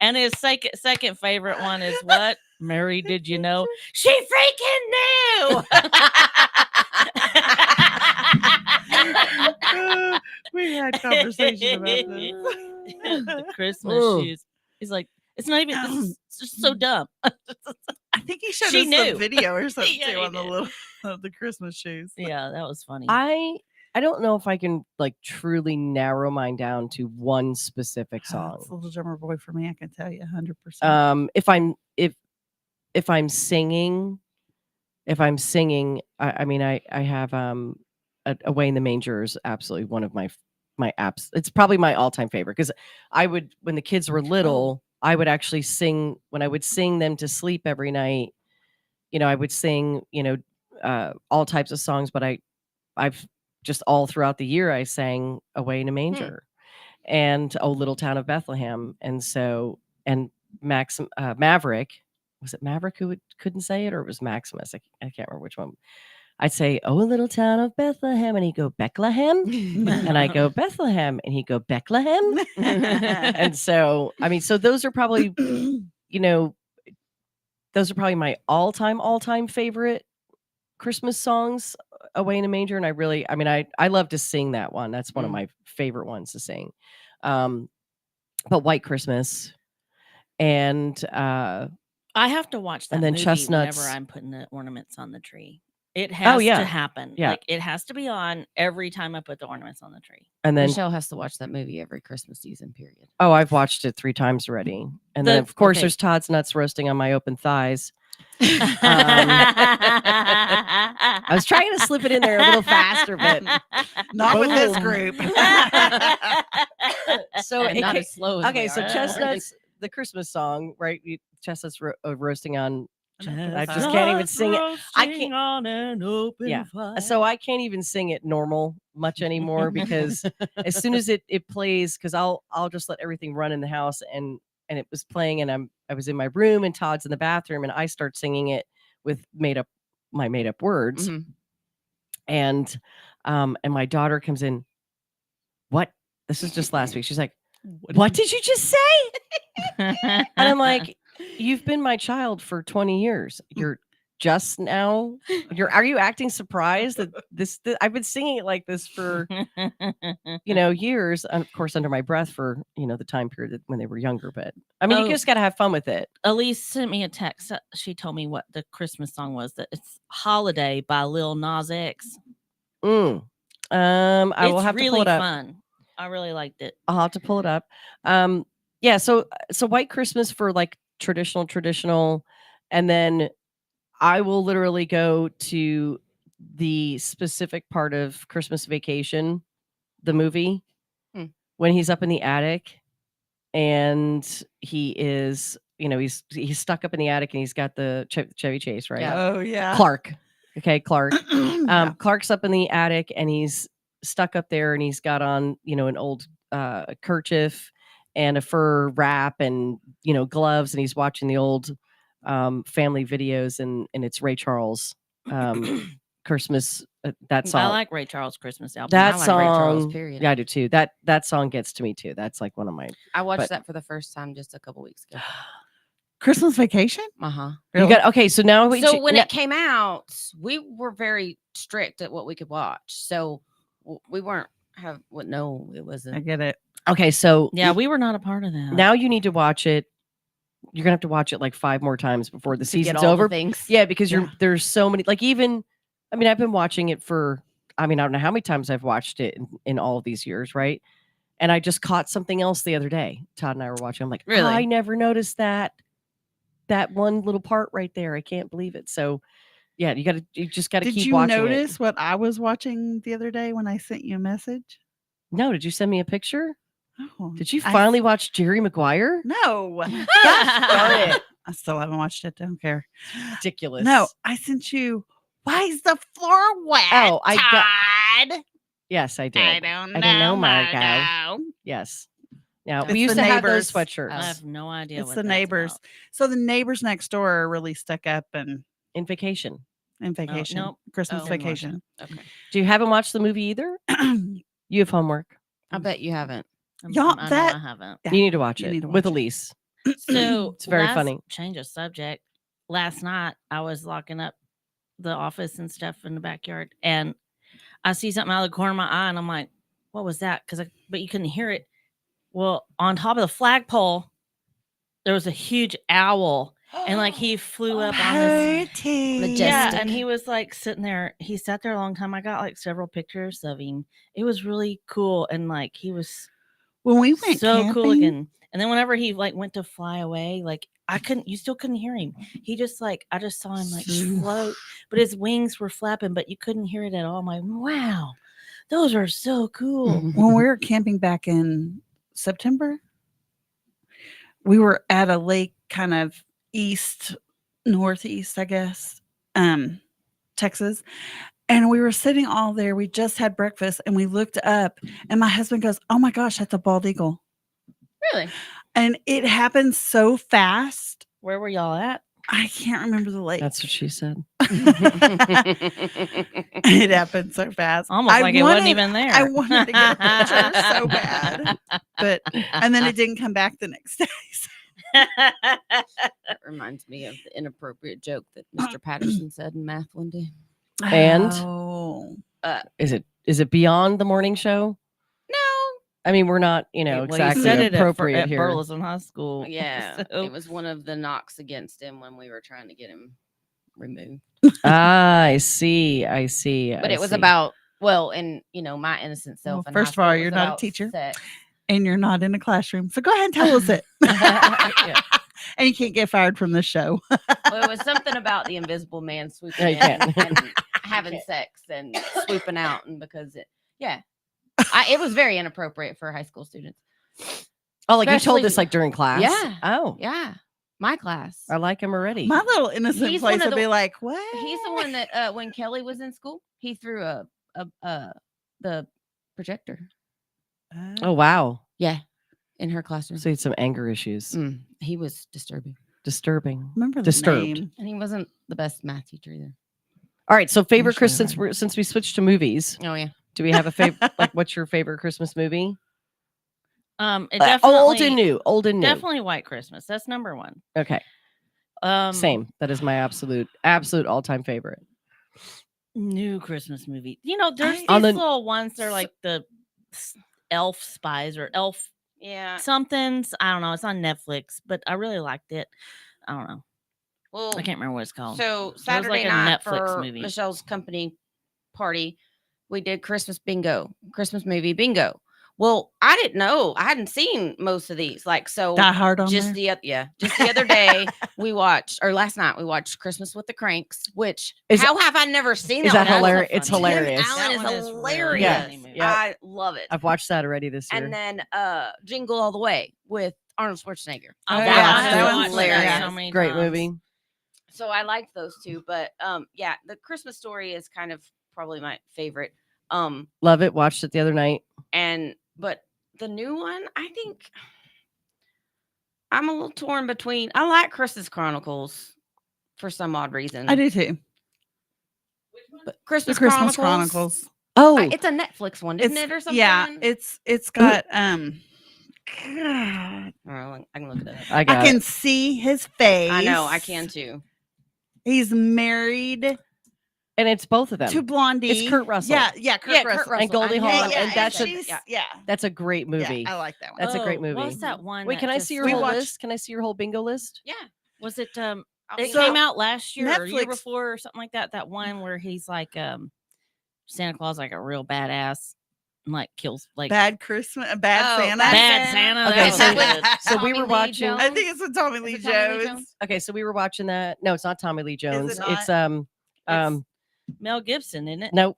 K: and his second favorite one is what? Mary, did you know? She freaking knew.
N: We had conversation about this.
K: The Christmas
O: Mm.
K: shoes. He's like, it's not even. It's just so dumb.
N: I think he showed
K: She
N: us
K: knew.
N: the video or something
K: Yeah,
N: too
K: he
N: on the
K: did.
N: little of the Christmas shoes.
K: Yeah, that was funny.
O: I don't know if I can like truly narrow mine down to one specific song.
N: It's Little Drummer Boy for me. I can tell you 100%.
O: If I'm singing, I mean, I have Away in the Manger is absolutely one of my apps. It's probably my all-time favorite because I would, when the kids were little, I would actually sing when I would sing them to sleep every night. I would sing, all types of songs, but I've just all throughout the year I sang Away in a Manger and Oh Little Town of Bethlehem, and Maverick. Was it Maverick who couldn't say it, or it was Maximus? I can't remember which one. I'd say, "Oh, little town of Bethlehem," and he'd go Bethlehem, and I go Bethlehem, and he'd go Bethlehem. And so, I mean, so those are probably, those are probably my all-time favorite Christmas songs, Away in a Manger. And I love to sing that one. That's one of my favorite ones to sing. But White Christmas and
K: I have to watch that
O: and then
K: movie
O: Chestnuts.
K: whenever I'm putting the ornaments on the tree. It has to happen.
O: Yeah.
K: Like, it has to be on every time I put the ornaments on the tree.
O: And then
L: Michelle has to watch that movie every Christmas season, period.
O: Oh, I've watched it 3 times already. And then of course there's Todd's nuts roasting on my open thighs. I was trying to slip it in there a little faster, but
N: Not with this
O: boom.
N: group.
O: So
L: And not as slow as
O: okay,
L: we
O: so
L: are.
O: Chestnuts, the Christmas song, right? Chestnuts roasting on. I just can't even sing it. I can't.
K: On an open fire.
O: So I can't even sing it normal much anymore because as soon as it plays, because I'll just let everything run in the house, and it was playing, and I was in my room and Todd's in the bathroom, and I start singing it with made up words, and my daughter comes in. What? This is just last week. She's like, "What did you just say?" And I'm like, "You've been my child for 20 years. You're just now. Are you acting surprised that I've been singing it like this for years, and of course under my breath for the time period when they were younger. But I mean, you just got to have fun with it."
K: Elise sent me a text. She told me what the Christmas song was. That it's "Holiday" by Lil Nas X.
O: I will have to pull it up.
K: Fun. I really liked it.
O: I'll have to pull it up. Yeah. So White Christmas for like traditional, and then I will literally go to the specific part of Christmas Vacation, the movie, when he's up in the attic, and he is, he's stuck up in the attic, and he's got the Chevy Chase, right?
N: Yeah. Oh, yeah.
O: Clark. Okay, Clark. Clark's up in the attic, and he's stuck up there, and he's got on, an old kerchief and a fur wrap and, gloves, and he's watching the old family videos, and it's Ray Charles Christmas, that song.
K: I like Ray Charles' Christmas album.
O: That
K: I like
O: song,
K: Ray Charles, period.
O: Yeah, I do too. That song gets to me too. That's like one of my.
L: I watched that for the first time just a couple weeks ago.
N: Christmas Vacation?
L: Uh-huh.
O: You got okay. So now
L: when it came out, we were very strict at what we could watch. So we weren't it wasn't.
N: I get it.
O: Okay, so
K: yeah, we were not a part of that.
O: Now you need to watch it. You're gonna have to watch it like 5 more times before the season's
L: all
O: over.
L: The things.
O: Yeah, because there's so many. Like even, I've been watching it for. I don't know how many times I've watched it in all of these years, right? And I just caught something else the other day. Todd and I were watching. I'm like,
K: really?
O: I never noticed that one little part right there. I can't believe it. So, yeah, you just got to keep watching.
N: Did you notice what I was watching the other day when I sent you a message?
O: No, did you send me a picture?
N: Oh,
O: did you finally watch Jerry Maguire?
N: No.
O: Gosh darn it.
N: I still haven't watched it. Don't care.
O: Ridiculous.
N: No, I sent you. Why is the floor wet?
O: Oh,
N: Todd?
O: Yes, I did.
N: I don't know,
O: Margo. Yes. Now
N: It's
O: we used
N: the
O: to have those
N: neighbors.
O: sweatshirts.
K: I have no idea.
N: It's
K: what
N: the
K: that's
N: neighbors.
K: about.
N: So the neighbors next door are really stuck up and
O: in Vacation.
K: Nope.
N: Christmas
K: Oh,
N: Vacation.
K: Okay.
O: Do you haven't watched the movie either? You have homework.
L: I bet you haven't.
N: Y'all,
K: I
N: that
K: haven't.
O: You need to watch
N: You
O: it
N: need to
O: with
N: watch it.
O: Elise.
K: So
O: It's very
K: last-
O: funny.
K: Change of subject. Last night I was locking up the office and stuff in the backyard, and I see something out of the corner of my eye, and I'm like, what was that? But you couldn't hear it. Well, on top of the flagpole, there was a huge owl, and like he flew up on this
N: Majestic.
K: Yeah, and he was like sitting there. He sat there a long time. I got like several pictures of him. It was really cool, and like he was
N: When we went
K: so
N: camping,
K: cool looking. And then whenever he like went to fly away, like you still couldn't hear him. He just like I just saw him like float, but his wings were flapping, but you couldn't hear it at all. I'm like, wow, those are so cool.
N: when we were camping back in September, we were at a lake kind of northeast, I guess, Texas. And we were sitting all there. We just had breakfast and we looked up and my husband goes, "Oh my gosh, that's a bald eagle."
K: Really?
N: And it happened so fast.
K: Where were y'all at?
N: I can't remember the lake.
O: That's what she said.
N: It happened so fast.
K: Almost like it wasn't even there.
N: I wanted to get a picture so bad. And then it didn't come back the next day.
L: That reminds me of the inappropriate joke that Mr. Patterson said in math one day.
O: And
N: Oh.
O: is it beyond the morning show?
L: No.
O: I mean, we're not,
K: Well,
O: exactly
K: he said it
O: appropriate
K: at
O: here.
K: Burleson High School.
L: Yeah,
K: So-
L: it was one of the knocks against him when we were trying to get him removed.
O: I see.
L: But it was about and my innocent self.
N: Well, first of all, you're not a teacher. And you're not in a classroom. So go ahead and tell us it. And you can't get fired from this show.
L: Well, it was something about the invisible man swooping in and having sex and swooping out, and because it was very inappropriate for high school students.
O: Oh, like you told
L: Especially-
O: this like during class?
L: Yeah.
O: Oh,
L: Yeah. My class.
O: I like him already.
N: My little innocent
L: He's
N: place
L: one of
N: would be
L: the-
N: like, what?
L: He's the one that when Kelly was in school, he threw the projector.
O: Oh, wow.
L: Yeah, in her classroom.
O: So he had some anger issues.
L: He was disturbing.
N: Remember the
O: Disturbed.
N: name.
L: And he wasn't the best math teacher either.
O: All right. So favorite
N: Usually
O: Chris, since we switched to movies,
L: Oh yeah.
O: do we have a favorite? Like, what's your favorite Christmas movie?
K: It definitely
O: Old and new.
K: Definitely White Christmas. That's number one.
O: Okay. Same. That is my absolute all-time favorite.
K: New Christmas movie. There's these
O: On the-
K: little ones. They're like the elf spies or elf
L: Yeah.
K: somethings. I don't know. It's on Netflix, but I really liked it. I don't know.
L: Well,
K: I can't remember what it's called.
L: So
K: It was
L: Saturday
K: like a
L: night
K: Netflix
L: for
K: movie.
L: Michelle's company party, we did Christmas movie bingo. Well, I didn't know. I hadn't seen most of these. Like, so
N: Die Hard on
L: just
N: there?
L: just the other day last night we watched Christmas with the Cranks, which
O: Is
L: how have I never seen
O: Is
L: that
O: that
L: one?
O: hilarious? It's
L: Tim
O: hilarious.
L: Allen
K: That one
L: is
K: is really
L: hilarious.
K: funny movie.
O: Yep.
L: I love it.
O: I've watched that already this year.
L: And then Jingle All the Way with Arnold Schwarzenegger.
K: I
N: yeah,
K: have
N: that
K: watched
N: one's
K: that
L: hilarious.
K: so many
O: Great
K: times.
O: movie.
L: So I liked those two, but the Christmas Story is kind of probably my favorite.
O: Love it. Watched it the other night.
L: But the new one, I think I'm a little torn between. I like Christmas Chronicles for some odd reason.
N: I do too.
L: But
N: The
L: Christmas,
N: Christmas
L: Chronicles.
N: Chronicles.
O: Oh,
L: It's a Netflix one, isn't it, or something?
N: Yeah, it's got God,
L: I can look it up.
O: I
N: I
O: got
N: can
O: it.
N: see his face.
L: I know, I can too.
N: He's married
O: And it's both of them.
N: to Blondie.
O: It's Kurt Russell.
N: Yeah, Kurt Russell.
O: And Goldie
L: I know
O: Hawn.
L: it.
O: And that's
N: yeah.
O: that's a great movie.
N: I like that one.
O: That's a great movie.
K: What's that one?
O: Wait,
K: that
O: can I
K: just-
O: see your
N: We
O: whole
N: watched-
O: list? Can I see your whole bingo list?
L: Yeah.
K: Was it
L: I'll
K: it
L: see
K: came
L: it.
K: out last year or year
N: Netflix-
K: before or something like that? That one where he's like Santa Claus, like a real badass, and like kills like
N: Bad Christmas, Bad
L: Oh,
N: Santa.
K: Bad Santa.
O: Okay,
K: that
O: so-
K: was it.
O: So we
L: Tommy
O: were
L: Lee
O: watching.
L: Jones?
N: I think it's with Tommy Lee
L: Is it Tommy Lee
N: Jones.
O: Okay, so we were watching that. No, it's not Tommy Lee Jones.
N: not?
O: It's
K: Mel Gibson, isn't it?
O: nope.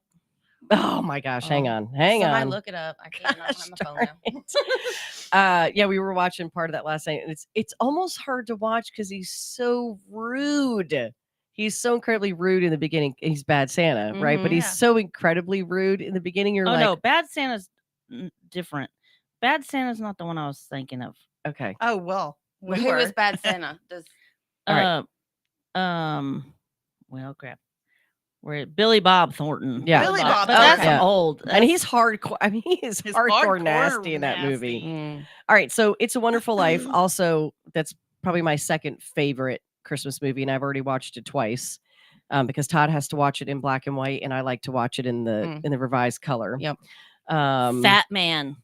O: Oh my gosh, hang on.
L: Somebody
O: on.
L: look it up. I can't. I don't have my phone now.
O: Yeah, we were watching part of that last night, and it's almost hard to watch because he's so rude. He's so incredibly rude in the beginning. He's Bad Santa, right? But he's
N: Yeah.
O: so incredibly rude in the beginning. You're
K: Oh
O: like,
K: no, Bad Santa's different. Bad Santa's not the one I was thinking of.
O: okay.
N: Oh well, we
L: Who
N: were.
L: is Bad Santa? Does
O: All right.
K: Well, crap. Where Billy Bob Thornton.
O: Yeah.
N: Billy Bob
K: But that's
O: Thornton.
K: old.
O: And he's hardcore. I mean, he is
N: He's
O: hardcore
N: hardcore
O: nasty in that
N: nasty.
O: movie.
L: Mm.
O: All right, so It's a Wonderful Life. Also, that's probably my second favorite Christmas movie, and I've already watched it twice because Todd has to watch it in black and white, and I like to watch it in the revised color.
L: Yep.
K: Fat Man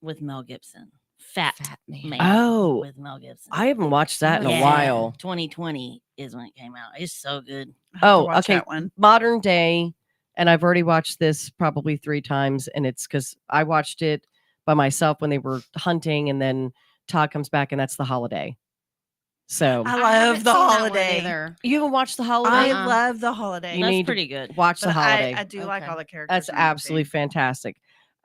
K: with Mel Gibson. Fat Man.
O: Oh,
K: with Mel Gibson.
O: I haven't watched that in a
K: Yeah.
O: while.
K: 2020 is when it came out. It's so good.
O: Oh, okay. Modern day, and I've already watched this probably 3 times, and it's because I watched it by myself when they were hunting, and then Todd comes back, and that's The Holiday. So
N: I love The Holiday.
O: You haven't watched The Holiday?
N: I love The Holiday.
O: You need to watch The
N: But
O: Holiday.
N: I do like all the characters.
O: That's
N: in that
O: absolutely fantastic.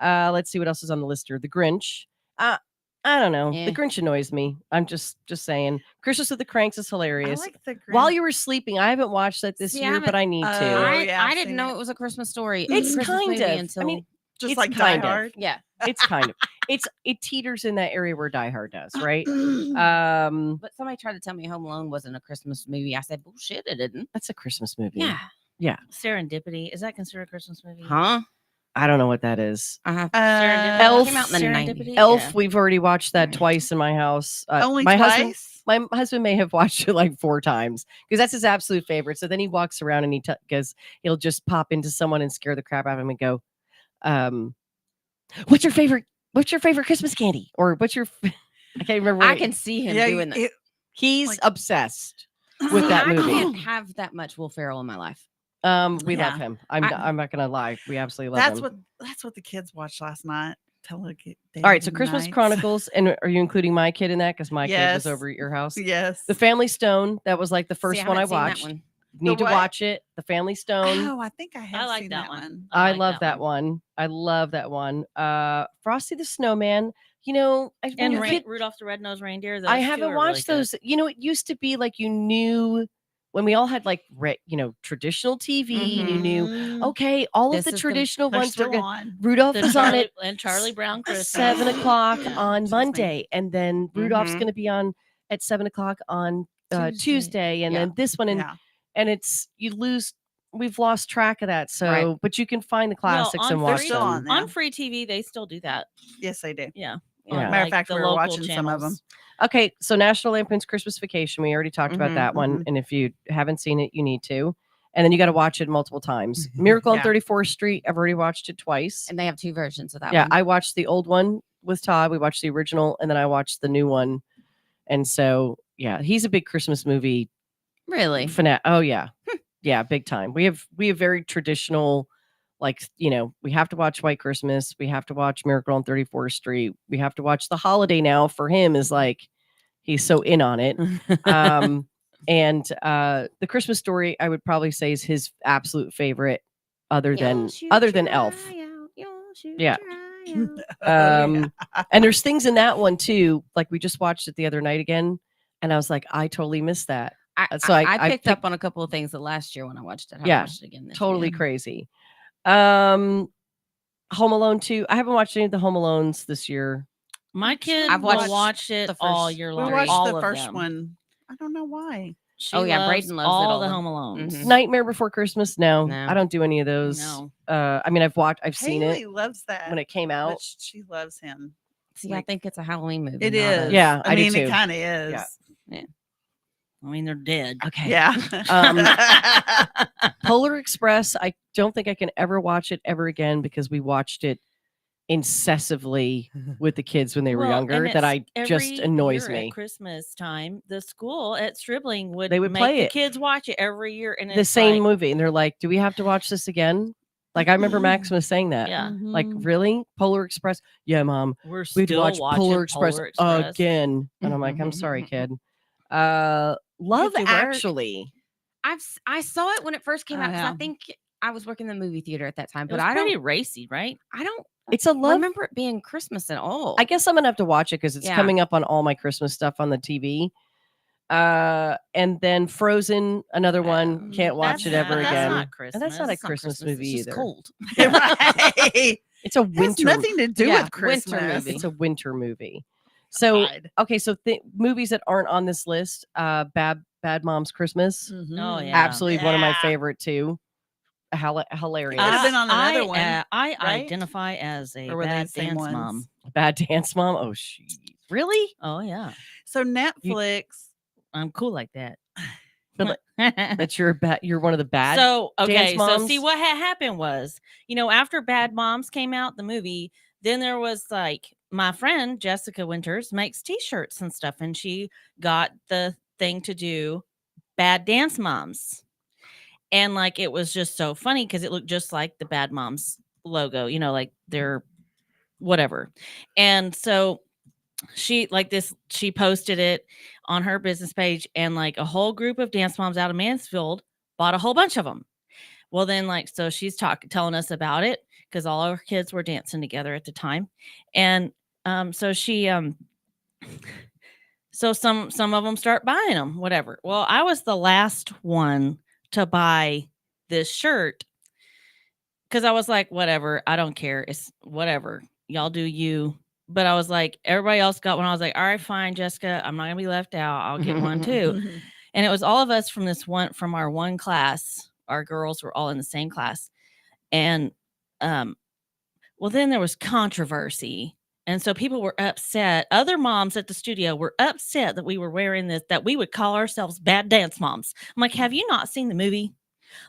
O: Let's see what else is on the list here. The Grinch. I don't know. The Grinch annoys me. I'm just saying. Christmas with the Cranks is hilarious.
N: I like The
O: While
N: Grinch.
O: you were sleeping, I haven't watched that this
L: See,
O: year, but I need to.
L: I didn't know it was a Christmas story.
O: It's
L: Christmas
O: kind
L: movie
O: of.
L: Until
O: I mean,
N: just
O: it's
N: like Die
O: kind of.
N: Hard?
L: Yeah.
O: It's kind of. It teeters in that area where Die Hard does, right?
L: But somebody tried to tell me Home Alone wasn't a Christmas movie. I said, bullshit, it didn't.
O: That's a Christmas movie.
L: Yeah.
O: Yeah.
K: Serendipity. Is that considered a Christmas movie?
L: Huh?
O: I don't know what that is.
L: I have
K: Serendipity.
O: Elf.
K: Came out in the 90s.
O: Elf.
K: Yeah.
O: We've already watched that twice in my house.
N: Only
O: my
N: twice?
O: husband. My husband may have watched it like 4 times because that's his absolute favorite. So then he walks around and he'll just pop into someone and scare the crap out of him and go, "What's your favorite? What's your favorite Christmas candy?" Or what's your? I can't remember.
L: I can see him doing that.
O: He's obsessed with that movie.
L: I can't have that much Will Ferrell in my life.
O: We love him. I'm not gonna lie. We absolutely love him.
N: That's what the kids watched last night.
O: All right, so Christmas Chronicles, and are you including my kid in that? Because my kid was over at your house.
N: Yes.
O: The Family Stone. That was like the first one I
L: haven't seen that
O: watched.
L: one.
O: Need to
N: what?
O: watch it. The Family Stone.
N: Oh, I think I have
K: like
N: seen
K: that
N: that one.
O: I love that one. I love that one. Frosty the Snowman. You know,
K: And Rudolph the Red-Nosed Reindeer.
O: I haven't watched those. You know, it used to be like you knew when we all had like traditional TV. You knew all of the traditional ones were good. Rudolph was on it
K: and Charlie Brown Christmas
O: 7:00 on Monday, and then Rudolph's going to be on at 7:00 on Tuesday, and then this one, and it's we've lost track of that. So, but you can find the classics and watch them.
K: On free TV. They still do that.
N: Yes, they do.
K: Yeah.
N: Matter of fact, we were watching some of them.
O: Okay, so National Lampoon's Christmas Vacation. We already talked about that one, and if you haven't seen it, you need to. And then you got to watch it multiple times. Miracle on 34th Street. I've already watched it twice,
L: and they have 2 versions of that.
O: Yeah,
L: one.
O: I watched the old one with Todd. We watched the original, and then I watched the new one. And so, yeah, he's a big Christmas movie.
L: Really?
O: Fanatic. Oh yeah, yeah, big time. We have very traditional. Like, you know, we have to watch White Christmas. We have to watch Miracle on 34th Street. We have to watch The Holiday now. For him is like, he's so in on it. And The Christmas Story, I would probably say, is his absolute favorite, other than Elf. Yeah. And there's things in that one too. Like we just watched it the other night again, and I was like, I totally missed that.
L: I picked up on a couple of things that last year when I watched it. I watched it again this
O: totally
L: year.
O: Crazy. Home Alone 2. I haven't watched any of the Home Alones this year.
K: My kid
L: I've
K: watched it all year long.
N: We watched
K: all
N: the
K: of
N: first
K: them.
N: one. I don't know why.
L: Braden loves
K: all
L: it
K: the Home Alones.
O: Nightmare Before Christmas. No,
L: No.
O: I don't do any of those.
K: No.
O: I mean, I've seen
N: Haley
O: it
N: loves that
O: when it came out.
N: but she loves him.
L: See, I think it's a Halloween movie.
N: It
L: not
N: is.
L: a-
O: Yeah,
N: I
O: do
N: mean,
O: too.
N: it kind of is.
O: Yeah.
K: I mean, they're dead.
O: Okay.
N: Yeah.
O: Polar Express. I don't think I can ever watch it ever again because we watched it incessively with the kids when they were
K: Well,
O: younger.
K: and
O: That
K: it's
O: just
K: every
O: annoys
K: year
O: me.
K: At Christmas time, the school at Stribling would
O: They would
K: make
O: play
K: the
O: it.
K: kids watch it every year, and
O: The
K: it's
O: same
K: like,
O: movie, and they're like, "Do we have to watch this again?" Like I remember Maximus saying that.
K: Yeah.
O: Like really, Polar Express? Yeah, Mom.
K: We're
O: We'd
K: still
O: watch
K: watching
O: Polar Express
K: Express.
O: again, and I'm like, I'm sorry, kid. Love
L: to work.
O: Actually.
L: I saw it when it first came out because
N: yeah.
L: I think I was working in the movie theater at that time.
K: It
L: But
K: was
L: I
K: pretty
L: don't
K: racy, right?
L: I don't
O: It's a love.
L: remember it being Christmas at all.
O: I guess I'm gonna have to watch it because it's
L: Yeah.
O: coming up on all my Christmas stuff on the TV. And then Frozen, another one. Can't watch it ever
K: that's
O: again.
K: not Christmas.
O: And that's not a
K: It's not
O: Christmas movie
L: it's just
O: either.
L: cold.
N: Right.
O: It's a
N: It has
O: winter.
N: nothing to do
L: Yeah,
N: with Christmas.
L: winter movie.
O: It's a winter movie. So
N: God.
O: okay, so movies that aren't on this list. Bad Moms Christmas.
K: Oh yeah,
O: Absolutely one of my
N: Yeah.
O: favorite too. Hilarious.
N: Could have been on another
K: I,
N: one.
K: I
N: right?
K: identify as a
N: Or were they
K: bad
N: the same
K: dance
N: ones?
K: mom.
O: Bad Dance Mom. Oh, she really?
K: Oh yeah,
N: So Netflix.
K: I'm cool like that.
O: But that you're one of the bad.
K: So
O: dance
K: okay,
O: moms?
K: so see what had happened was, after Bad Moms came out, the movie, then there was like my friend Jessica Winters makes t-shirts and stuff, and she got the thing to do Bad Dance Moms. And like it was just so funny because it looked just like the Bad Moms logo, like they're whatever. And so she posted it on her business page, and like a whole group of dance moms out of Mansfield bought a whole bunch of them. Well, then so she's telling us about it because all our kids were dancing together at the time. And so she so some of them start buying them, whatever. Well, I was the last one to buy this shirt because I was like, whatever, I don't care. It's whatever. Y'all do you. But I was like, everybody else got one. I was like, all right, fine, Jessica, I'm not going to be left out. I'll get one too. And it was all of us from our one class. Our girls were all in the same class. And, well, then there was controversy. And so people were upset. Other moms at the studio were upset that we were wearing this, that we would call ourselves Bad Dance Moms. I'm like, have you not seen the movie?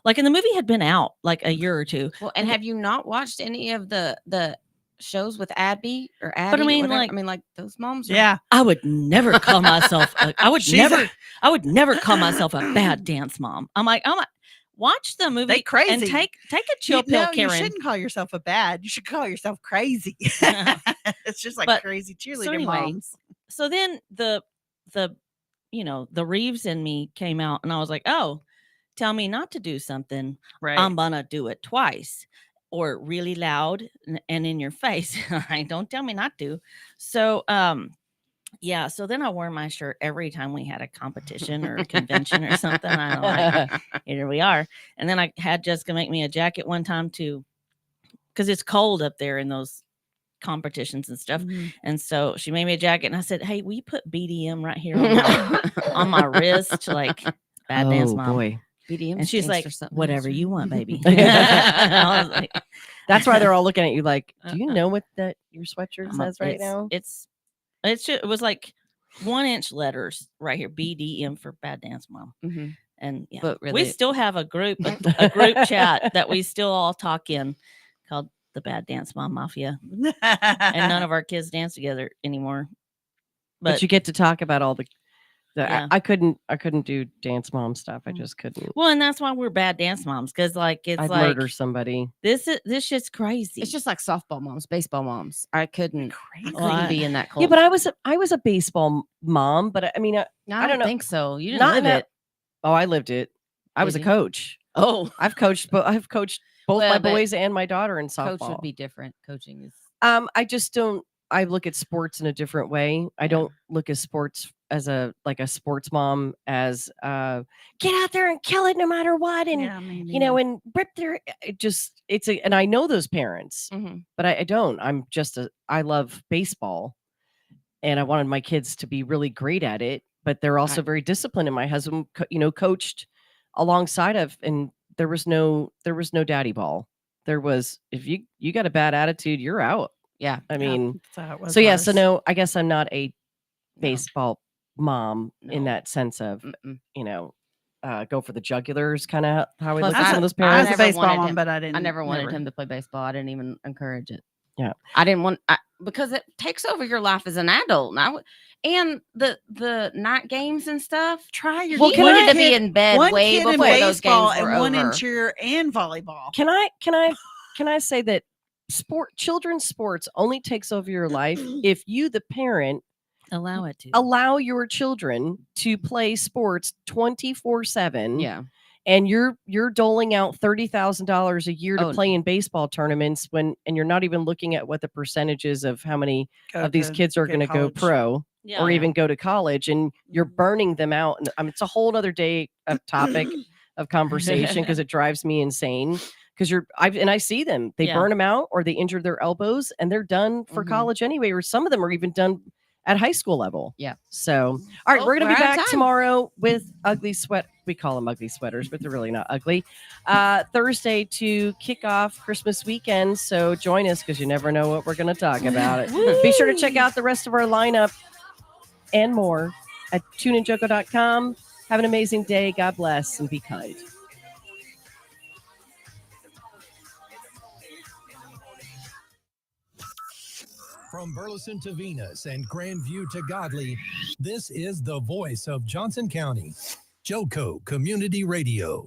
K: Like, and the movie had been out like a year or two.
L: Well, and have you not watched any of the shows with Abby or Abby?
K: But I mean,
L: like those moms.
K: I would never call myself. I would never call myself a bad dance mom. I'm like, watch the movie.
N: They crazy.
K: And take a chill pill,
N: No,
K: Karen.
N: you shouldn't call yourself a bad. You should call yourself crazy. It's just like crazy cheerleader moms.
K: So then the Reeves in me came out, and I was like, oh, tell me not to do something.
N: Right.
K: I'm gonna do it twice, or really loud and in your face. Don't tell me not to. So yeah, so then I wore my shirt every time we had a competition or a convention or something. I'm like, here we are. And then I had Jessica make me a jacket one time too, because it's cold up there in those competitions and stuff. And so she made me a jacket, and I said, hey, will you put BDM right here on my wrist, like Bad Dance Mom?
O: Boy.
L: BDM,
K: and she's like, whatever you want, baby.
O: I was like, that's why they're all looking at you like, do you know what your sweatshirt says right now?
K: It was like 1-inch letters right here, BDM for Bad Dance Mom. And yeah,
L: but really,
K: we still have a group chat that we still all talk in called the Bad Dance Mom Mafia. And none of our kids dance together anymore.
O: But you get to talk about all the I couldn't do dance mom stuff. I just couldn't.
K: Well, and that's why we're bad dance moms, because I'd
O: murder somebody.
K: This shit's crazy.
L: It's just like softball moms, baseball moms. I couldn't be in that culture.
O: Yeah, but I was a baseball mom, but I mean, I don't know.
L: think so. You didn't live it.
O: Oh, I lived it. I was a coach.
K: Oh,
O: I've coached both my boys and my daughter in softball.
L: Coach would be different. Coaching is.
O: I just don't. I look at sports in a different way. I don't look at sports as a sports mom as get out there and kill it no matter what, and and rip their and I know those parents, but I don't. I love baseball, and I wanted my kids to be really great at it, but they're also very disciplined. And my husband, coached alongside of, and there was no daddy ball. There was, if you got a bad attitude, you're out.
L: Yeah.
O: I mean,
N: so
O: yeah. So no, I guess I'm not a baseball mom in that sense of, go for the jugulars, kind of how we look at some of those parents.
N: I was a baseball mom, but I
L: never wanted him to play baseball. I didn't even encourage it.
O: Yeah.
L: I didn't want, because it takes over your life as an adult. And the night games and stuff.
N: He
L: wanted to be in bed way before those games were
N: and one in
L: over.
N: cheer and volleyball.
O: Can I say that children's sports only takes over your life if you, the parent, allow your children to play sports 24/7.
L: Yeah.
O: And you're doling out $30,000 a year to play in baseball tournaments and you're not even looking at what the percentages of how many of these kids are going to go pro or even go to college, and you're burning them out. And it's a whole other day of topic of conversation because it drives me insane. Because I see them, they burn them out or they injure their elbows and they're done for college anyway, or some of them are even done at high school level.
L: Yeah.
O: So, all right, we're going to be back tomorrow with ugly sweat. We call them ugly sweaters, but they're really not ugly. Thursday to kick off Christmas weekend. So join us because you never know what we're going to talk about. Be sure to check out the rest of our lineup and more at tuneinjoco.com. Have an amazing day. God bless and be kind.
H: From Burleson to Venus and Grandview to Godley, this is the voice of Johnson County, JOCO Community Radio.